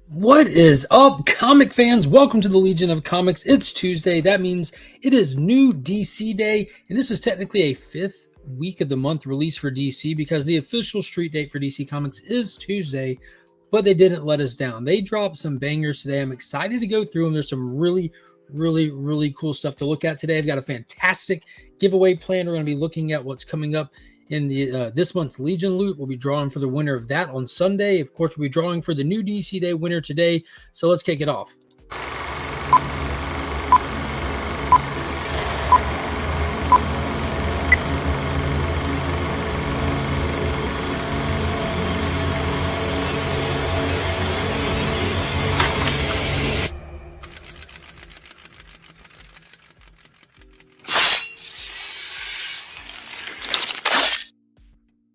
What is up, comic fans? Welcome to the Legion of Comics. It's Tuesday. That means it is new DC Day, and this is technically a fifth week of the month release for DC because the official street date for DC Comics is Tuesday, but they didn't let us down. They dropped some bangers today. I'm excited to go through them. There's some really cool stuff to look at today. I've got a fantastic giveaway plan. We're going to be looking at what's coming up in the this month's Legion loot. We'll be drawing for the winner of that on Sunday. Of course, we'll be drawing for the new DC Day winner today. So let's kick it off.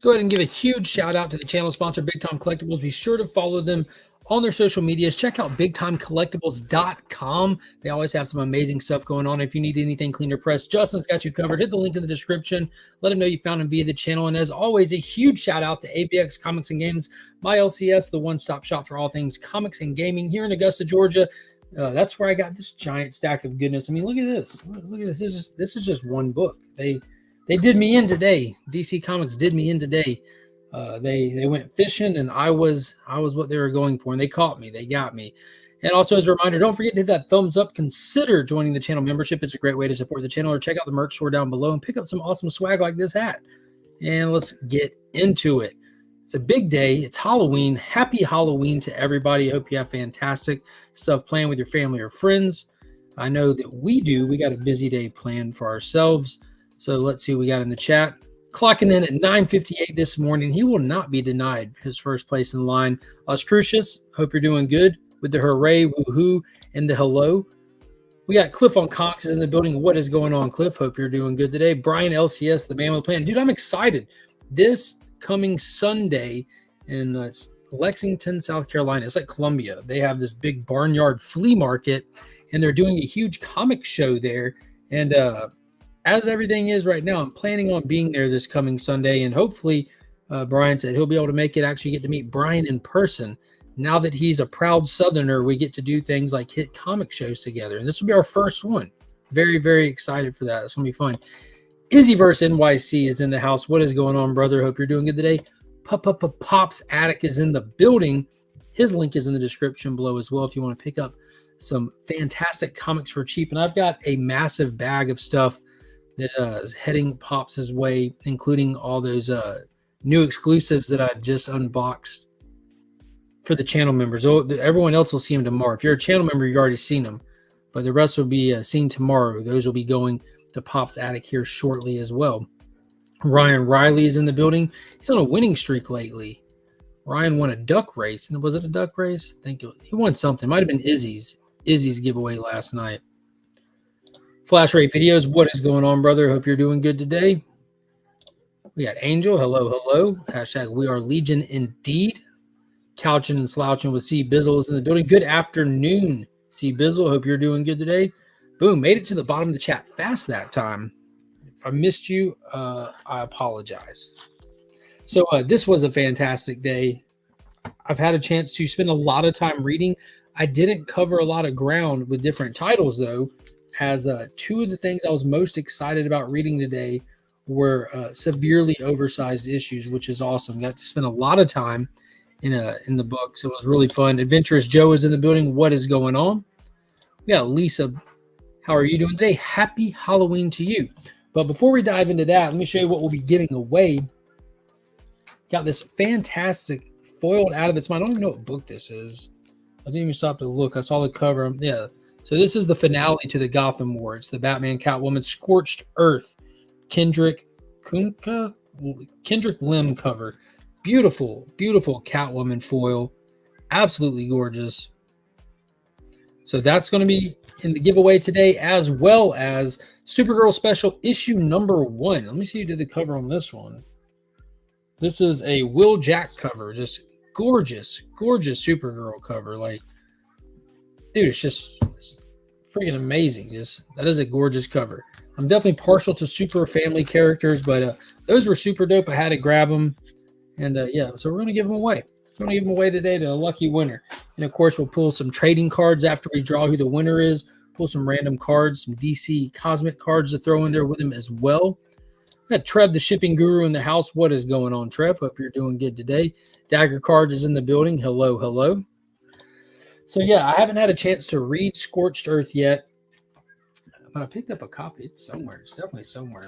Go ahead and give a huge shout out to the channel sponsor, Big Time Collectibles. Be sure to follow them on their social medias. Check out BigTimeCollectibles.com. They always have some amazing stuff going on. If you need anything cleaner pressed, Justin's got you covered. Hit the link in the description. Let him know you found him via the channel. And as always, a huge shout out to ABX Comics and Games, my LCS, the one-stop shop for all things comics and gaming here in Augusta, Georgia. That's where I got this giant stack of goodness. I mean, look at this. Look at this. This is just one book. They did me in today. DC Comics did me in today. They went fishing, and I was what they were going for, and they caught me. They got me. And also, as a reminder, don't forget to hit that thumbs up. Consider joining the channel membership. It's a great way to support the channel, or check out the merch store down below and pick up some awesome swag like this hat. And let's get into it. It's a big day. It's Halloween. Happy Halloween to everybody. I hope you have fantastic stuff planned with your family or friends. I know that we do. We got a busy day planned for ourselves. So let's see what we got in the chat. Clocking in at 9:58 this morning. He will not be denied his first place in line. Crucius, hope you're doing good with the hooray, woohoo, and the hello. We got Cliff on Cox in the building. What is going on, Cliff? Hope you're doing good today. Brian LCS, the man with the plan. Dude, I'm excited. This coming Sunday in Lexington, South Carolina. It's like Columbia. They have this big barnyard flea market, and they're doing a huge comic show there. And as everything is right now, I'm planning on being there this coming Sunday, and hopefully Brian said he'll be able to make it, actually get to meet Brian in person. Now that he's a proud Southerner, we get to do things like hit comic shows together, and this will be our first one. Very excited for that. It's going to be fun. Izzyverse NYC is in the house. What is going on, brother? Hope you're doing good today. Pop's Attic is in the building. His link is in the description below as well if you want to pick up some fantastic comics for cheap. And I've got a massive bag of stuff that is heading Pops' way, including all those new exclusives that I just unboxed for the channel members. Everyone else will see them tomorrow. If you're a channel member, you've already seen them, but the rest will be seen tomorrow. Those will be going to Pop's Attic here shortly as well. Ryan Riley is in the building. He's on a winning streak lately. Ryan won a duck race. And was it a duck race? I think he won something. It might have been Izzy's giveaway last night. Flash Rate Videos, what is going on, brother? Hope you're doing good today. We got Angel, hello. Hashtag we are Legion indeed. Couching and slouching with C Bizzle is in the building. Good afternoon, C Bizzle. Hope you're doing good today. Boom, made it to the bottom of the chat fast that time. If I missed you, I apologize. So this was a fantastic day. I've had a chance to spend a lot of time reading. I didn't cover a lot of ground with different titles, though, as two of the things I was most excited about reading today were severely oversized issues, which is awesome. Got to spend a lot of time in the book, so it was really fun. Adventurous Joe is in the building. What is going on? We got Lisa. How are you doing today? Happy Halloween to you. But before we dive into that, let me show you what we'll be giving away. Got this fantastic foiled out of its mind. I don't even know what book this is. I didn't even stop to look. I saw the cover. Yeah. So this is the finale to the Gotham War. It's the Batman Catwoman Scorched Earth Kendrick Lim cover. Beautiful Catwoman foil. Absolutely gorgeous. So that's going to be in the giveaway today, as well as Supergirl Special issue number 1. Let me see who did the cover on this one. This is a Will Jack cover. Just gorgeous Supergirl cover. Like, dude, it's just freaking amazing. That is a gorgeous cover. I'm definitely partial to super family characters, but those were super dope. I had to grab them, and yeah, so we're gonna give them away. Going to give them away today to a lucky winner. And of course, we'll pull some trading cards after we draw who the winner is. Pull some random cards, some DC Cosmic cards to throw in there with them as well. Got Trev, the shipping guru, in the house. What is going on, Trev? Hope you're doing good today. Dagger Cards is in the building. Hello, hello. So, yeah, I haven't had a chance to read Scorched Earth yet, but I picked up a copy. It's somewhere. It's definitely somewhere.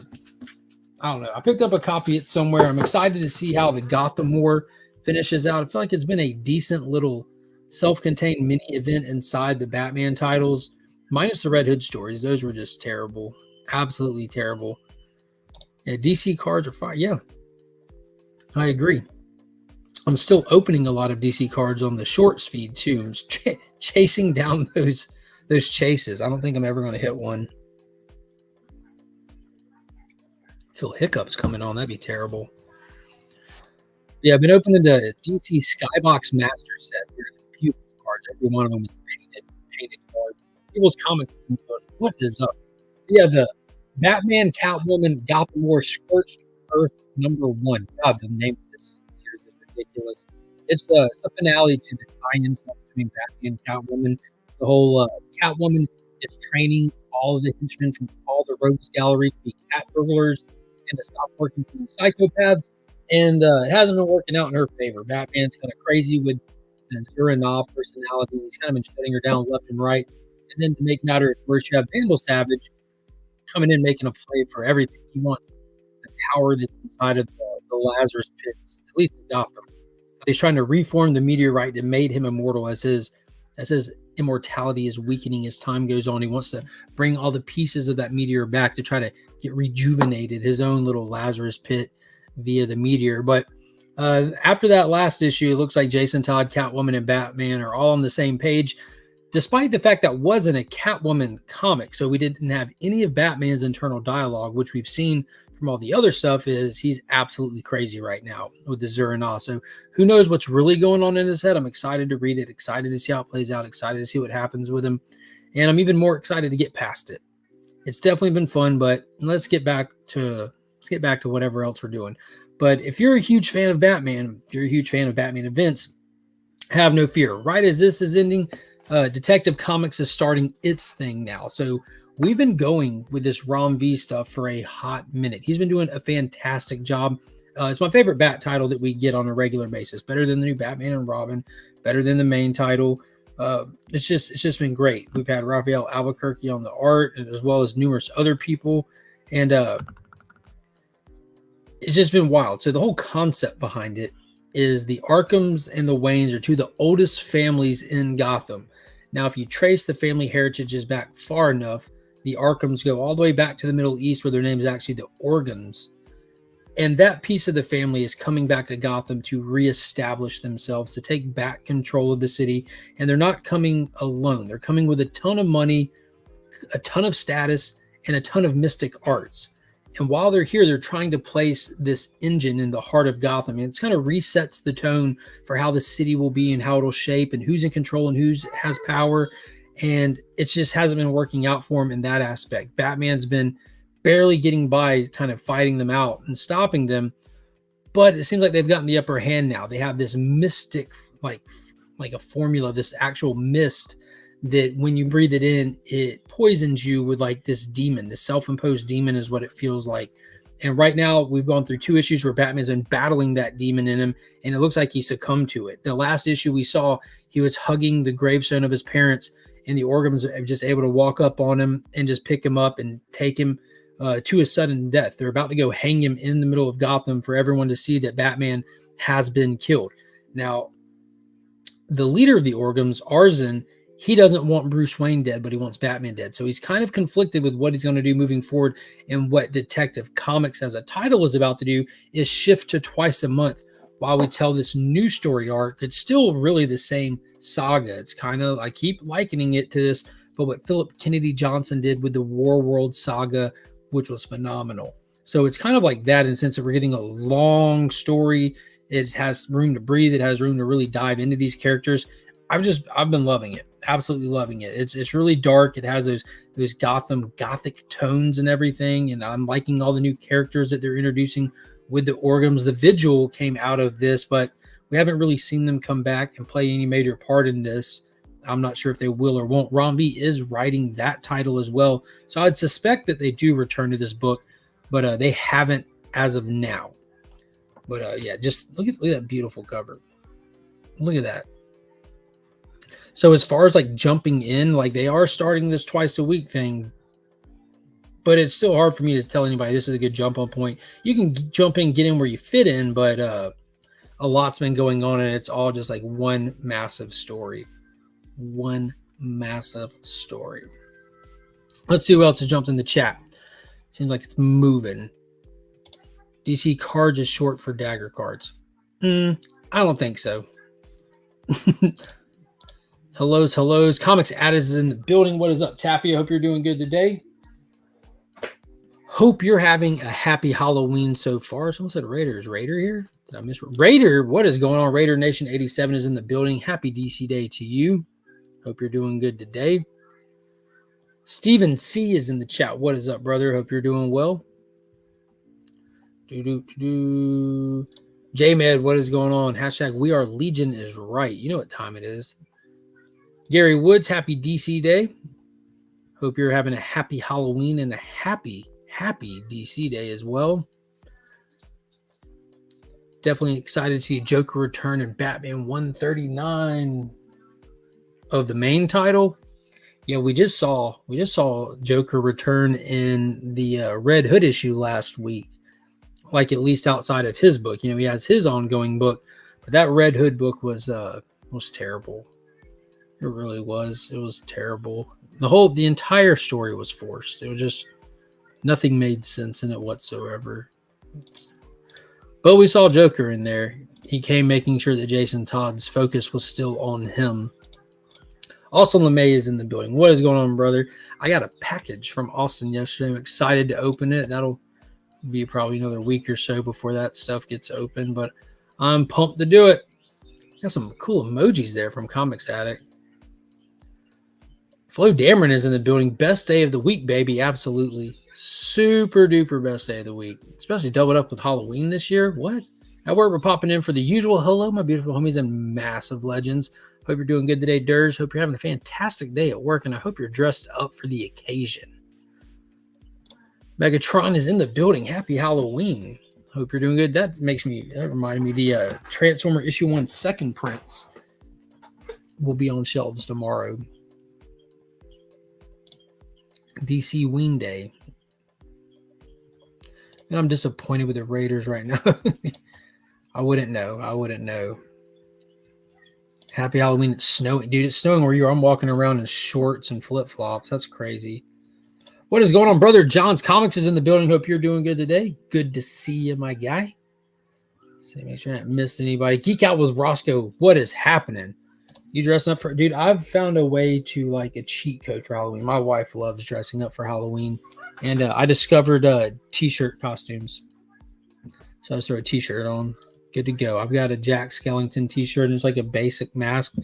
I don't know. I picked up a copy. It's somewhere. I'm excited to see how the Gotham War finishes out. I feel like it's been a decent little self-contained mini event inside the Batman titles, minus the Red Hood stories. Those were just terrible. Absolutely terrible. Yeah, DC cards are fine. Yeah, I agree. I'm still opening a lot of DC cards on the shorts feed too. I'm chasing down those chases. I don't think I'm ever going to hit one. Feel hiccups coming on. That'd be terrible. Yeah, I've been opening the DC Skybox Master Set. They're beautiful cards. Every one of them is painted cards. People's comments. What is up? Yeah, the Batman, Catwoman, Gotham War, Scorched Earth #1. God, the name of this series is ridiculous. It's the finale to the tie-in stuff between Batman and Catwoman. The whole Catwoman is training all of the henchmen from all the rogues gallery to be cat burglars and to stop working for the psychopaths. And it hasn't been working out in her favor. Batman's kind of crazy with the Zura personality. He's kind of been shutting her down left and right. And then to make matters worse, you have Vandal Savage coming in, making a play for everything. He wants the power that's inside of the Lazarus pits, at least in Gotham. He's trying to reform the meteorite that made him immortal as his immortality is weakening as time goes on. He wants to bring all the pieces of that meteor back to try to get rejuvenated, his own little Lazarus pit via the meteor. But after that last issue, it looks like Jason Todd, Catwoman, and Batman are all on the same page, despite the fact that wasn't a Catwoman comic. So we didn't have any of Batman's internal dialogue, which we've seen from all the other stuff is he's absolutely crazy right now with the Zura. So who knows what's really going on in his head. I'm excited to read it, excited to see how it plays out, excited to see what happens with him. And I'm even more excited to get past it. It's definitely been fun, but let's get back to whatever else we're doing. But if you're a huge fan of Batman, if you're a huge fan of Batman events, have no fear. Right as this is ending, Detective Comics is starting its thing now. So we've been going with this Rom V stuff for a hot minute. He's been doing a fantastic job. It's my favorite Bat title that we get on a regular basis. Better than the new Batman and Robin. Better than the main title. It's just been great. We've had Raphael Albuquerque on the art, as well as numerous other people, and it's just been wild. So the whole concept behind it is the Arkhams and the Waynes are two of the oldest families in Gotham. Now, if you trace the family heritages back far enough, the Arkhams go all the way back to the Middle East, where their name is actually the Organs. And that piece of the family is coming back to Gotham to reestablish themselves, to take back control of the city. And they're not coming alone. They're coming with a ton of money, a ton of status, and a ton of mystic arts. And while they're here, they're trying to place this engine in the heart of Gotham. And it kind of resets the tone for how the city will be and how it'll shape and who's in control and who has power. And it just hasn't been working out for him in that aspect. Batman's been barely getting by, kind of fighting them out and stopping them. But it seems like they've gotten the upper hand now. They have this mystic, like a formula, this actual mist that when you breathe it in, it poisons you with like this demon. This self-imposed demon is what it feels like. And right now we've gone through 2 issues where Batman's been battling that demon in him, and it looks like he succumbed to it. The last issue we saw, he was hugging the gravestone of his parents, and the Organs are just able to walk up on him and just pick him up and take him to his sudden death. They're about to go hang him in the middle of Gotham for everyone to see that Batman has been killed. Now, the leader of the Organs, Arzen, he doesn't want Bruce Wayne dead, but he wants Batman dead. So he's kind of conflicted with what he's going to do moving forward. And what Detective Comics as a title is about to do is shift to twice a month while we tell this new story arc. It's still really the same saga. It's kind of, I keep likening it to this, but what Philip Kennedy Johnson did with the War World saga, which was phenomenal. So it's kind of like that in the sense that we're getting a long story. It has room to breathe. It has room to really dive into these characters. I've been loving it. Absolutely loving it. It's really dark. It has those gothic tones and everything. And I'm liking all the new characters that they're introducing with the Organs. The Vigil came out of this, but We haven't really seen them come back and play any major part in this. I'm not sure if they will or won't. Ron V is writing that title as well. So I'd suspect that they do return to this book, but they haven't as of now. But yeah, just look at that beautiful cover. Look at that. So as far as like jumping in, like they are starting this twice a week thing, but it's still hard for me to tell anybody this is a good jump on point. You can jump in, get in where you fit in, but a lot's been going on, and it's all just like one massive story. One massive story. Let's see who else has jumped in the chat. Seems like it's moving. DC cards is short for dagger cards. I don't think so. Hellos. Comics Addis is in the building. What is up, Tappy? I hope you're doing good today. Hope you're having a happy Halloween so far. Someone said Raider. Is Raider here? Did I miss Raider? What is going on? Raider Nation 87 is in the building. Happy DC Day to you. Hope you're doing good today. Steven C is in the chat. What is up, brother? Hope you're doing well. J-Med, what is going on? Hashtag We Are Legion is right. You know what time it is. Gary Woods, happy DC Day. Hope you're having a happy Halloween and a happy DC Day as well. Definitely excited to see Joker return in Batman 139 of the main title. Yeah, we just saw Joker return in the Red Hood issue last week. Like at least outside of his book. You know, he has his ongoing book, but that Red Hood book was terrible. It really was. It was terrible. The entire story was forced. It was just nothing made sense in it whatsoever. But we saw Joker in there. He came making sure that Jason Todd's focus was still on him. Austin LeMay is in the building. What is going on, brother? I got a package from Austin yesterday. I'm excited to open it. That'll be probably another week or so before that stuff gets open, but I'm pumped to do it. Got some cool emojis there from Comics Addict. Flo Dameron is in the building. Best day of the week, baby. Absolutely. Super duper best day of the week. Especially doubled up with Halloween this year. What? At work, we're popping in for the usual. Hello, my beautiful homies and massive legends. Hope you're doing good today, Durs. Hope you're having a fantastic day at work, and I hope you're dressed up for the occasion. Megatron is in the building. Happy Halloween. Hope you're doing good. That reminded me the Transformer issue 1 second prints will be on shelves tomorrow. DC Ween Day. And I'm disappointed with the Raiders right now. I wouldn't know. Happy Halloween. It's snowing. Dude, it's snowing where you are. I'm walking around in shorts and flip-flops. That's crazy. What is going on, brother? John's Comics is in the building. Hope you're doing good today. Good to see you, my guy. So make sure I haven't missed anybody. Geek Out with Roscoe. What is happening? You dressing up for... Dude, I've found a way to like a cheat code for Halloween. My wife loves dressing up for Halloween. And I discovered t-shirt costumes. So I just throw a t-shirt on. Good to go. I've got a Jack Skellington t-shirt. And it's like a basic mask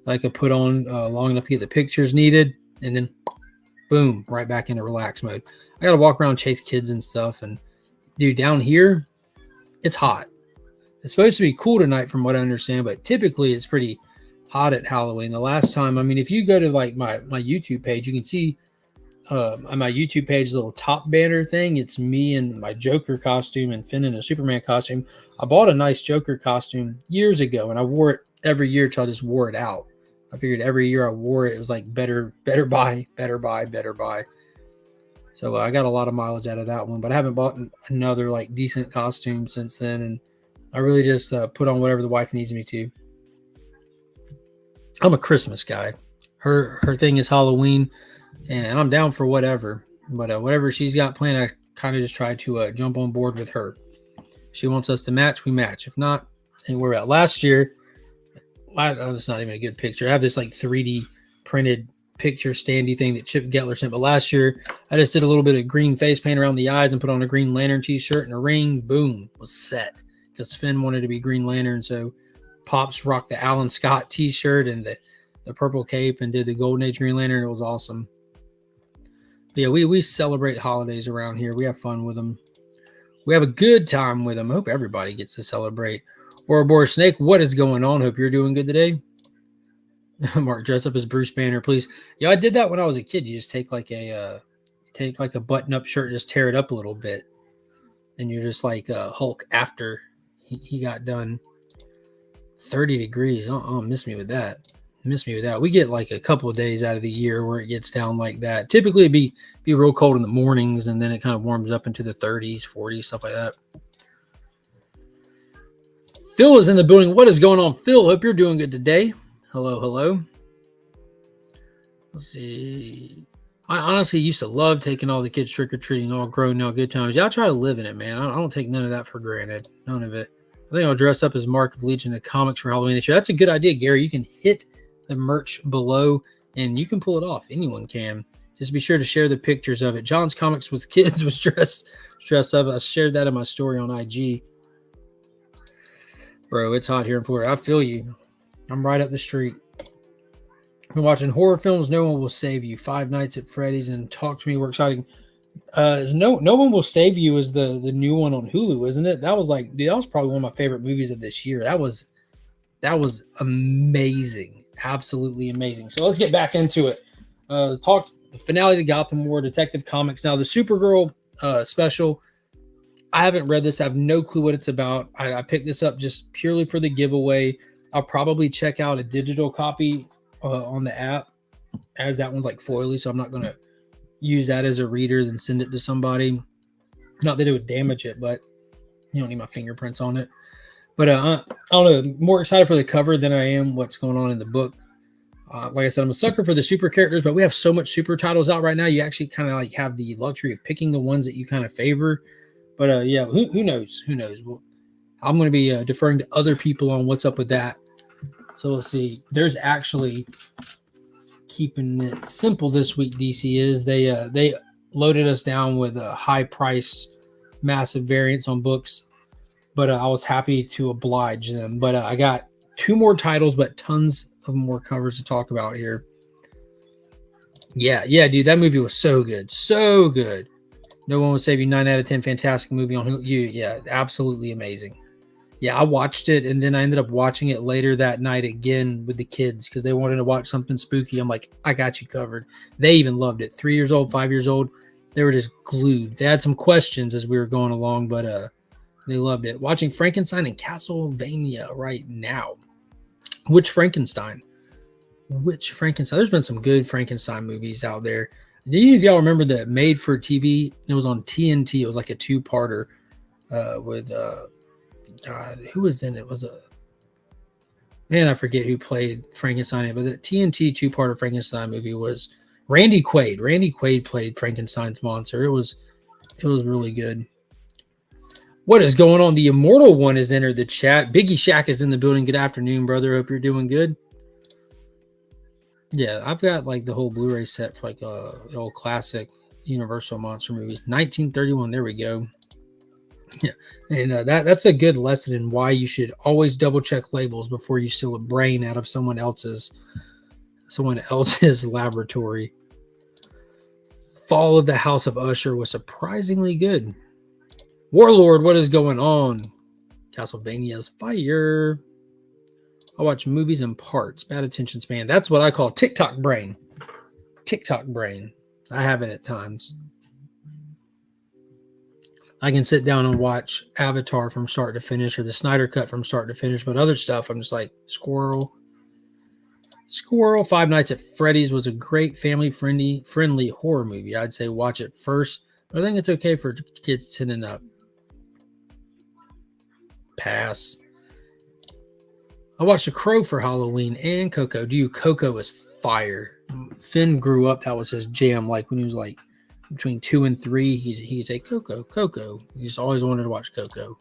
that I could put on long enough to get the pictures needed. And then... boom, right back into relax mode. I got to walk around, chase kids and stuff. And dude, down here, it's hot. It's supposed to be cool tonight from what I understand, but typically it's pretty hot at Halloween. The last time, I mean, if you go to like my YouTube page, you can see on my YouTube page, little top banner thing. It's me in my Joker costume and Finn in a Superman costume. I bought a nice Joker costume years ago, and I wore it every year till I just wore it out. I figured every year I wore it, it was like better buy. So I got a lot of mileage out of that one, but I haven't bought another like decent costume since then. And I really just put on whatever the wife needs me to. I'm a Christmas guy. Her thing is Halloween, and I'm down for whatever. But whatever she's got planned, I kind of just try to jump on board with her. If she wants us to match, we match. If not, and we're at last year. It's not even a good picture. I have this like 3D printed picture standy thing that Chip Gettler sent. But last year, I just did a little bit of green face paint around the eyes and put on a Green Lantern t-shirt and a ring. Boom, was set. Because Finn wanted to be Green Lantern. So Pops rocked the Alan Scott t-shirt and the purple cape and did the Golden Age Green Lantern. It was awesome. But yeah, we celebrate holidays around here. We have fun with them. We have a good time with them. I hope everybody gets to celebrate. Ouroboros Snake, what is going on? Hope you're doing good today. Mark, dress up as Bruce Banner, please. Yeah, I did that when I was a kid. You just take like a button-up shirt and just tear it up a little bit, and you're just like Hulk after he got done. 30 degrees. Miss me with that. We get like a couple of days out of the year where it gets down like that. Typically, it'd be real cold in the mornings, and then it kind of warms up into the 30s, 40s, stuff like that. Phil is in the building. What is going on, Phil? Hope you're doing good today. Hello. Let's see. I honestly used to love taking all the kids trick-or-treating, all grown now, good times. Y'all try to live in it, man. I don't take none of that for granted. None of it. I think I'll dress up as Mark of Legion of Comics for Halloween this year. That's a good idea, Gary. You can hit the merch below, and you can pull it off. Anyone can. Just be sure to share the pictures of it. John's Comics with Kids was dressed up. I shared that in my story on IG. Bro, it's hot here in Florida. I feel you. I'm right up the street. I've been watching horror films. No One Will Save You. Five Nights at Freddy's and Talk to Me. We're exciting. No One Will Save You is the new one on Hulu, isn't it? That was probably one of my favorite movies of this year. That was amazing. Absolutely amazing. So let's get back into it. The finale to Gotham War, Detective Comics. Now the Supergirl special. I haven't read this. I have no clue what it's about. I picked this up just purely for the giveaway. I'll probably check out a digital copy on the app, as that one's like foily, so I'm not going to use that as a reader, then send it to somebody. Not that it would damage it, but you don't need my fingerprints on it. But I don't know, more excited for the cover than I am what's going on in the book. Like I said, I'm a sucker for the super characters, but we have so much super titles out right now. You actually kind of like have the luxury of picking the ones that you kind of favor. But yeah, who knows? Well, I'm going to be deferring to other people on what's up with that. So let's see. There's actually, keeping it simple this week, DC is they loaded us down with a high price, massive variants on books. But I was happy to oblige them. But I got 2 more titles, but tons of more covers to talk about here. Yeah, dude, that movie was so good. So good. No One Will Save You, 9 out of 10. Fantastic movie on Hulu. Yeah, absolutely amazing. Yeah, I watched it, and then I ended up watching it later that night again with the kids because they wanted to watch something spooky. I'm like, I got you covered. They even loved it. 3 years old, 5 years old. They were just glued. They had some questions as we were going along, but they loved it. Watching Frankenstein and Castlevania right now. Which Frankenstein? There's been some good Frankenstein movies out there. Do any of y'all remember the Made for TV? It was on TNT. It was like a 2-parter with God, who was in it? I forget who played Frankenstein, but the TNT 2-parter Frankenstein movie was Randy Quaid. Randy Quaid played Frankenstein's monster. It was really good. What is going on? The Immortal One has entered the chat. Biggie Shack is in the building. Good afternoon, brother. Hope you're doing good. Yeah, I've got like the whole Blu-ray set for like the old classic Universal monster movies. 1931. There we go. Yeah, and that's a good lesson in why you should always double check labels before you steal a brain out of someone else's laboratory. Fall of the House of Usher was surprisingly good. Warlord, what is going on? Castlevania's fire. I watch movies in parts. Bad attention span. That's what I call TikTok brain. I have it at times. I can sit down and watch Avatar from start to finish or the Snyder Cut from start to finish, but other stuff, I'm just like, squirrel. Five Nights at Freddy's was a great family-friendly horror movie. I'd say watch it first, but I think it's okay for kids 10 and up. Pass. I watched The Crow for Halloween and Coco. Coco is fire. Finn grew up. That was his jam. Like when he was like between 2 and 3, he'd say Coco. He just always wanted to watch Coco.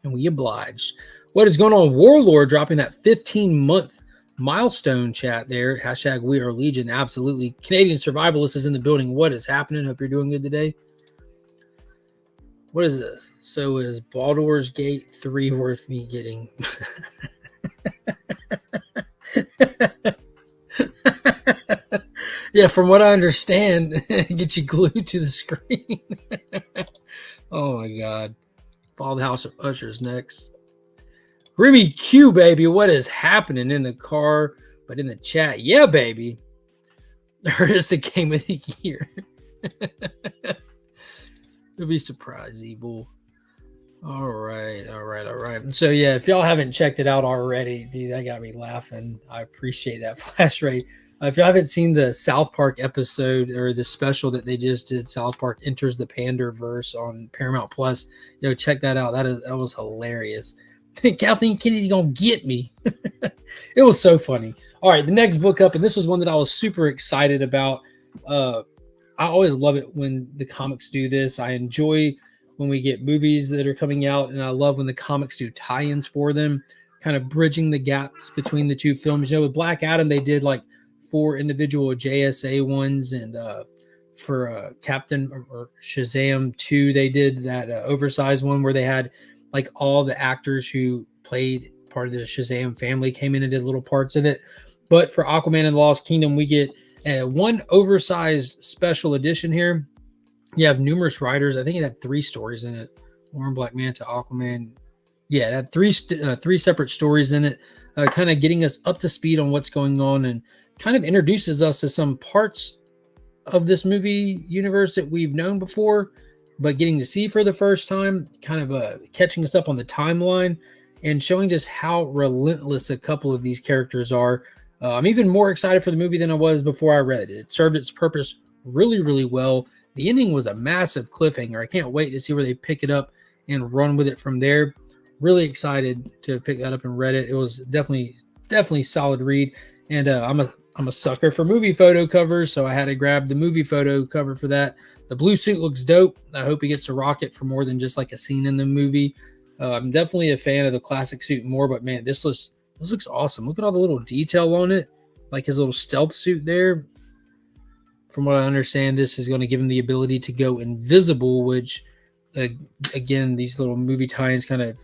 And we obliged. What is going on? Warlord dropping that 15-month milestone chat there. Hashtag We Are Legion. Absolutely. Canadian Survivalist is in the building. What is happening? Hope you're doing good today. What is this? So is Baldur's Gate 3 worth me getting? Yeah, from what I understand, get you glued to the screen. Oh my God. Fall of the House of Usher's next. Remy Q, baby, what is happening in the car? But in the chat, yeah, baby. Artist the game of the year. You'll be surprised, Evil. All right. So yeah, if y'all haven't checked it out already, dude, that got me laughing. I appreciate that flash rate. If y'all haven't seen the South Park episode or the special that they just did, South Park Enters the Panderverse on Paramount Plus, check that out. That was hilarious. Kathleen Kennedy gonna get me. It was so funny. All right, the next book up, and this is one that I was super excited about. I always love it when the comics do this. I enjoy when we get movies that are coming out, and I love when the comics do tie-ins for them, kind of bridging the gaps between the two films. With Black Adam, they did like 4 individual JSA ones, and for Captain or Shazam 2, they did that oversized one where they had like all the actors who played part of the Shazam family came in and did little parts of it. But for Aquaman and the Lost Kingdom, we get one oversized special edition here. You have numerous writers. I think it had 3 stories in it. Warren Black Manta, Aquaman. Yeah, it had 3 separate stories in it, kind of getting us up to speed on what's going on and kind of introduces us to some parts of this movie universe that we've known before, but getting to see for the first time, kind of catching us up on the timeline and showing just how relentless a couple of these characters are. I'm even more excited for the movie than I was before I read it. It served its purpose really, really well. The ending was a massive cliffhanger. I can't wait to see where they pick it up and run with it from there. Really excited to have picked that up and read it. It was definitely solid read. And I'm a sucker for movie photo covers, so I had to grab the movie photo cover for that. The blue suit looks dope. I hope he gets to rock it for more than just like a scene in the movie. I'm definitely a fan of the classic suit more, but man, this looks awesome. Look at all the little detail on it, like his little stealth suit there. From what I understand, this is going to give him the ability to go invisible, which, again, these little movie tie-ins kind of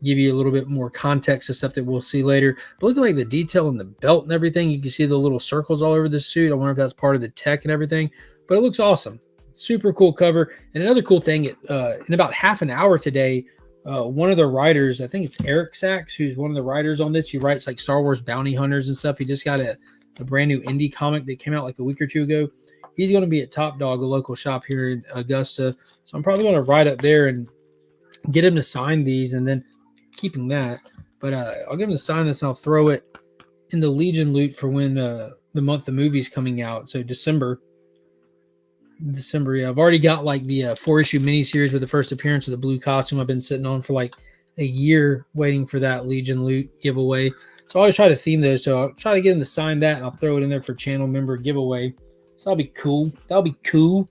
give you a little bit more context to stuff that we'll see later. But look at like the detail in the belt and everything. You can see the little circles all over the suit. I wonder if that's part of the tech and everything. But it looks awesome. Super cool cover. And another cool thing, in about half an hour today, one of the writers, I think it's Eric Sachs, who's one of the writers on this. He writes like Star Wars bounty hunters and stuff. He just got a brand new indie comic that came out like a week or 2 ago. He's going to be at Top Dog, a local shop here in Augusta. So I'm probably going to ride up there and get him to sign these, and then keeping that. But I'll get him to sign this, and I'll throw it in the Legion loot for when the month the movie's coming out. So December, yeah. I've already got like the 4-issue miniseries with the first appearance of the blue costume. I've been sitting on for like a year waiting for that Legion loot giveaway. So I always try to theme those. So I'll try to get him to sign that, and I'll throw it in there for channel member giveaway. So that'll be cool. That'll be cool.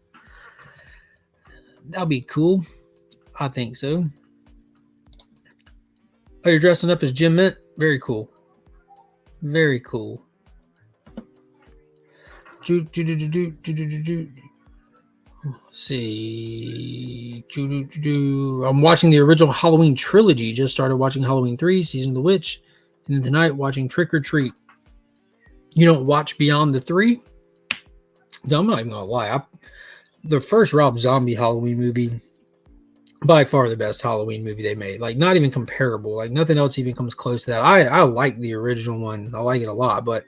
I think so. Oh, you're dressing up as Jim Mint? Very cool. Very cool. Let's see. I'm watching the original Halloween trilogy. Just started watching Halloween 3, Season of the Witch. And then tonight, watching Trick or Treat. You don't watch beyond the 3? No, I'm not even going to lie. The first Rob Zombie Halloween movie, by far the best Halloween movie they made. Like, not even comparable. Like, nothing else even comes close to that. I like the original one. I like it a lot. But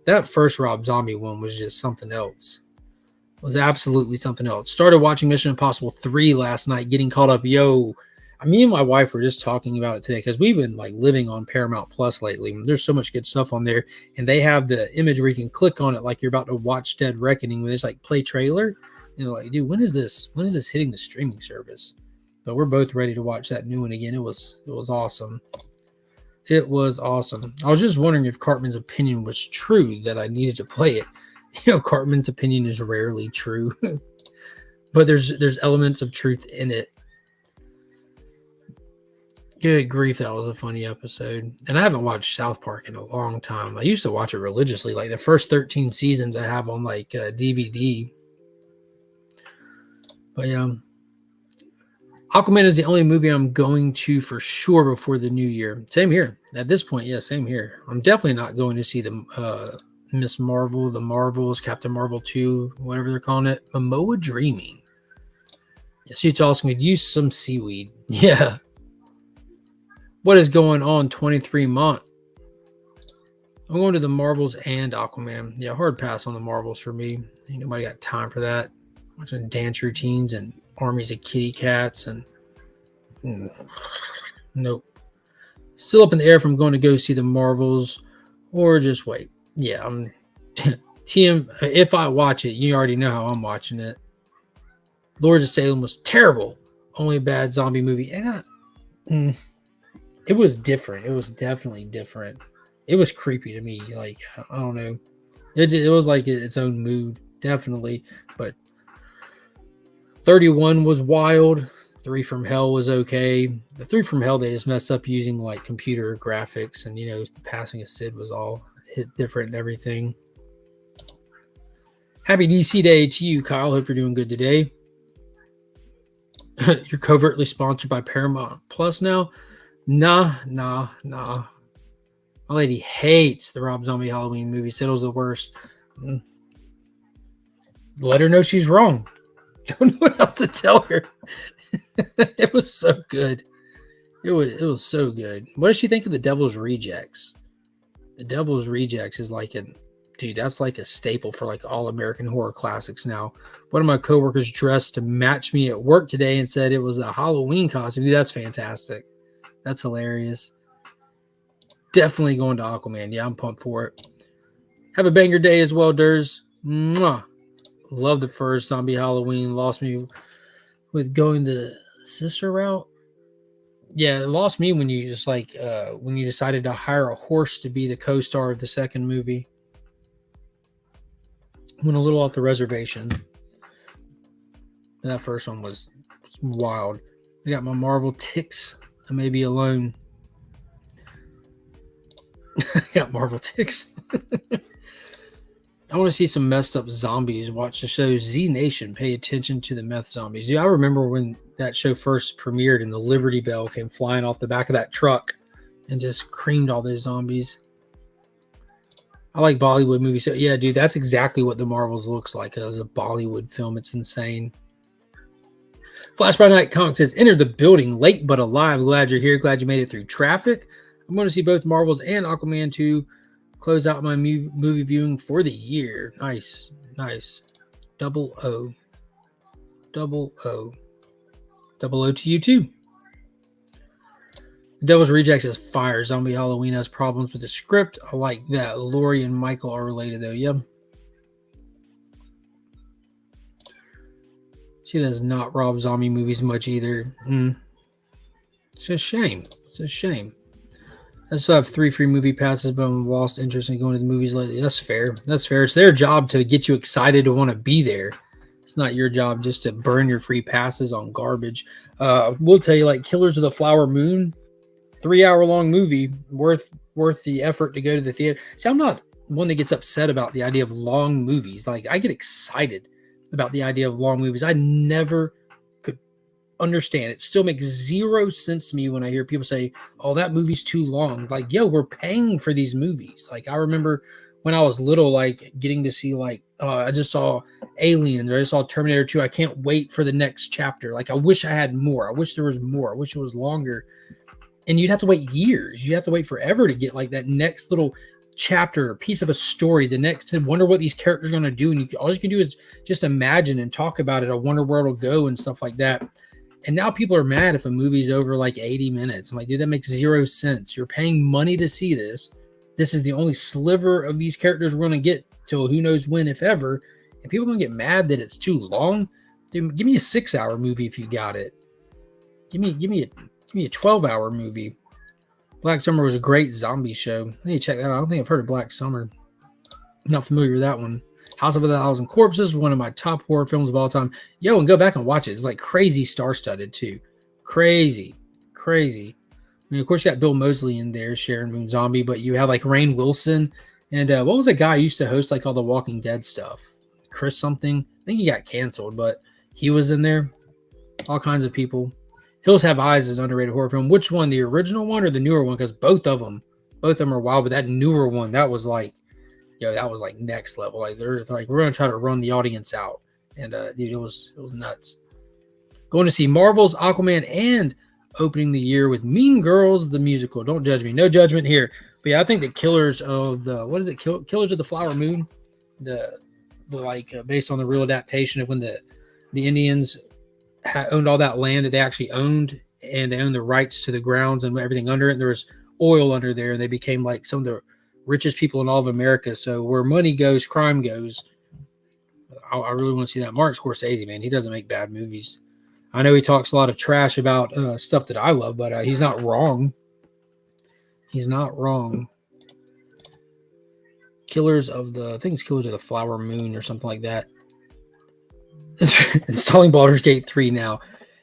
that first Rob Zombie one was just something else. It was absolutely something else. Started watching Mission Impossible 3 last night, getting caught up. Me and my wife were just talking about it today because we've been like living on Paramount Plus lately. There's so much good stuff on there, and they have the image where you can click on it like you're about to watch Dead Reckoning, where it's like play trailer. And you're like, dude, when is this hitting the streaming service? But we're both ready to watch that new one again. It was awesome. It was awesome. I was just wondering if Cartman's opinion was true that I needed to play it. Cartman's opinion is rarely true, but there's elements of truth in it. Good grief, that was a funny episode. And I haven't watched South Park in a long time. I used to watch it religiously. Like the first 13 seasons I have on like DVD. But yeah. Aquaman is the only movie I'm going to for sure before the new year. Same here. At this point, yeah, same here. I'm definitely not going to see the Miss Marvel, the Marvels, Captain Marvel 2, whatever they're calling it. Momoa Dreaming. Yeah, Suits Awesome could use some seaweed. Yeah. What is going on, 23 Mont? I'm going to the Marvels and Aquaman. Yeah, hard pass on the Marvels for me. Ain't nobody got time for that. Watching dance routines and armies of kitty cats and nope. Still up in the air if I'm going to go see the Marvels or just wait. Yeah, I'm TM. If I watch it, you already know how I'm watching it. Lords of Salem was terrible. Only a bad zombie movie. And it was different. It was definitely different. It was creepy to me. Like, I don't know. It was like its own mood, definitely. But 31 was wild. 3 from Hell was okay. The 3 from Hell, they just messed up using like computer graphics, and the passing of Sid was all hit different and everything. Happy DC Day to you, Kyle. Hope you're doing good today. You're covertly sponsored by Paramount Plus now. Nah. My lady hates the Rob Zombie Halloween movie. Said it was the worst. Let her know she's wrong. Don't know what else to tell her. It was so good. It was so good. What does she think of The Devil's Rejects? The Devil's Rejects is like that's like a staple for like all American horror classics now. One of my coworkers dressed to match me at work today and said it was a Halloween costume. Dude, that's fantastic. That's hilarious. Definitely going to Aquaman. Yeah, I'm pumped for it. Have a banger day as well, Durs. Mwah. Love the first Zombie Halloween. Lost me with going the sister route. Yeah, it lost me when you just when you decided to hire a horse to be the co-star of the second movie. Went a little off the reservation. That first one was wild. I got my Marvel ticks. I may be alone. I got Marvel ticks. I want to see some messed up zombies. Watch the show Z Nation. Pay attention to the meth zombies. Dude, I remember when that show first premiered and the Liberty Bell came flying off the back of that truck and just creamed all those zombies. I like Bollywood movies. So yeah, dude, that's exactly what the Marvels looks like. It was a Bollywood film. It's insane. Flash by Night Conk says, enter the building late but alive. Glad you're here. Glad you made it through traffic. I'm going to see both Marvels and Aquaman 2. Close out my movie viewing for the year. Nice. Double O to you too. The Devil's Rejects is fire. Zombie Halloween has problems with the script. I like that. Lori and Michael are related though. Yep. She does not rob zombie movies much either. It's a shame. I still have 3 free movie passes, but I'm lost interest in going to the movies lately. That's fair. It's their job to get you excited to want to be there. It's not your job just to burn your free passes on garbage. We'll tell you, like Killers of the Flower Moon, 3-hour-long movie, worth the effort to go to the theater. See, I'm not one that gets upset about the idea of long movies. Like, I get excited about the idea of long movies. I never could understand. It still makes zero sense to me when I hear people say, oh, that movie's too long. Like, yo, we're paying for these movies. Like, I remember when I was little, like getting to see I just saw Aliens, or I just saw Terminator 2. I can't wait for the next chapter. Like, I wish I had more. I wish there was more. I wish it was longer. And you'd have to wait years. You have to wait forever to get like that next little chapter, piece of a story, the next, to wonder what these characters are going to do. And all you can do is just imagine and talk about it. I wonder where it'll go and stuff like that. And now people are mad if a movie's over like 80 minutes. I'm like, dude, that makes zero sense. You're paying money to see this. This is the only sliver of these characters we're going to get till who knows when, if ever. And people are going to get mad that it's too long. Dude, give me a 6-hour movie if you got it. Give me a 12-hour movie. Black Summer was a great zombie show. I need to check that out. I don't think I've heard of Black Summer. Not familiar with that one. House of a Thousand Corpses, one of my top horror films of all time. Yo, and go back and watch it. It's like crazy star-studded too. Crazy. I mean, of course, you got Bill Moseley in there, Sharon Moon Zombie, but you have like Rainn Wilson. And what was that guy who used to host like all the Walking Dead stuff? Chris something. I think he got canceled, but he was in there. All kinds of people. Hills Have Eyes is an underrated horror film. Which one, the original one or the newer one? Because both of them are wild. But that newer one, that was like, that was like next level. Like they're like, we're gonna try to run the audience out, and dude, it was nuts. Going to see Marvel's Aquaman and opening the year with Mean Girls, the musical. Don't judge me. No judgment here. But yeah, I think the Killers of the, what is it? Killers of the Flower Moon? The based on the real adaptation of when the Indians owned all that land that they actually owned, and they owned the rights to the grounds and everything under it. And there was oil under there, and they became like some of the richest people in all of America. So where money goes, crime goes. I really want to see that. Martin Scorsese, man, he doesn't make bad movies. I know he talks a lot of trash about stuff that I love, but he's not wrong. He's not wrong. Killers of the Flower Moon or something like that. Installing Baldur's Gate 3 now.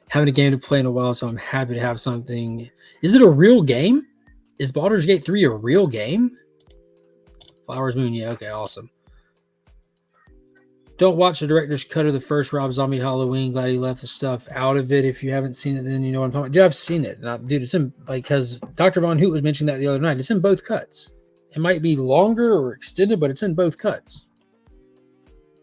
Haven't a game to play in a while, so I'm happy to have something. Is it a real game? Is Baldur's Gate 3 a real game? Flowers Moon, yeah, okay, awesome. Don't watch the director's cut of the first Rob Zombie Halloween. Glad he left the stuff out of it. If you haven't seen it, then you know what I'm talking about. Dude, I've seen it. Dude, it's in, because Dr. Von Hoot was mentioning that the other night. It's in both cuts. It might be longer or extended, but it's in both cuts.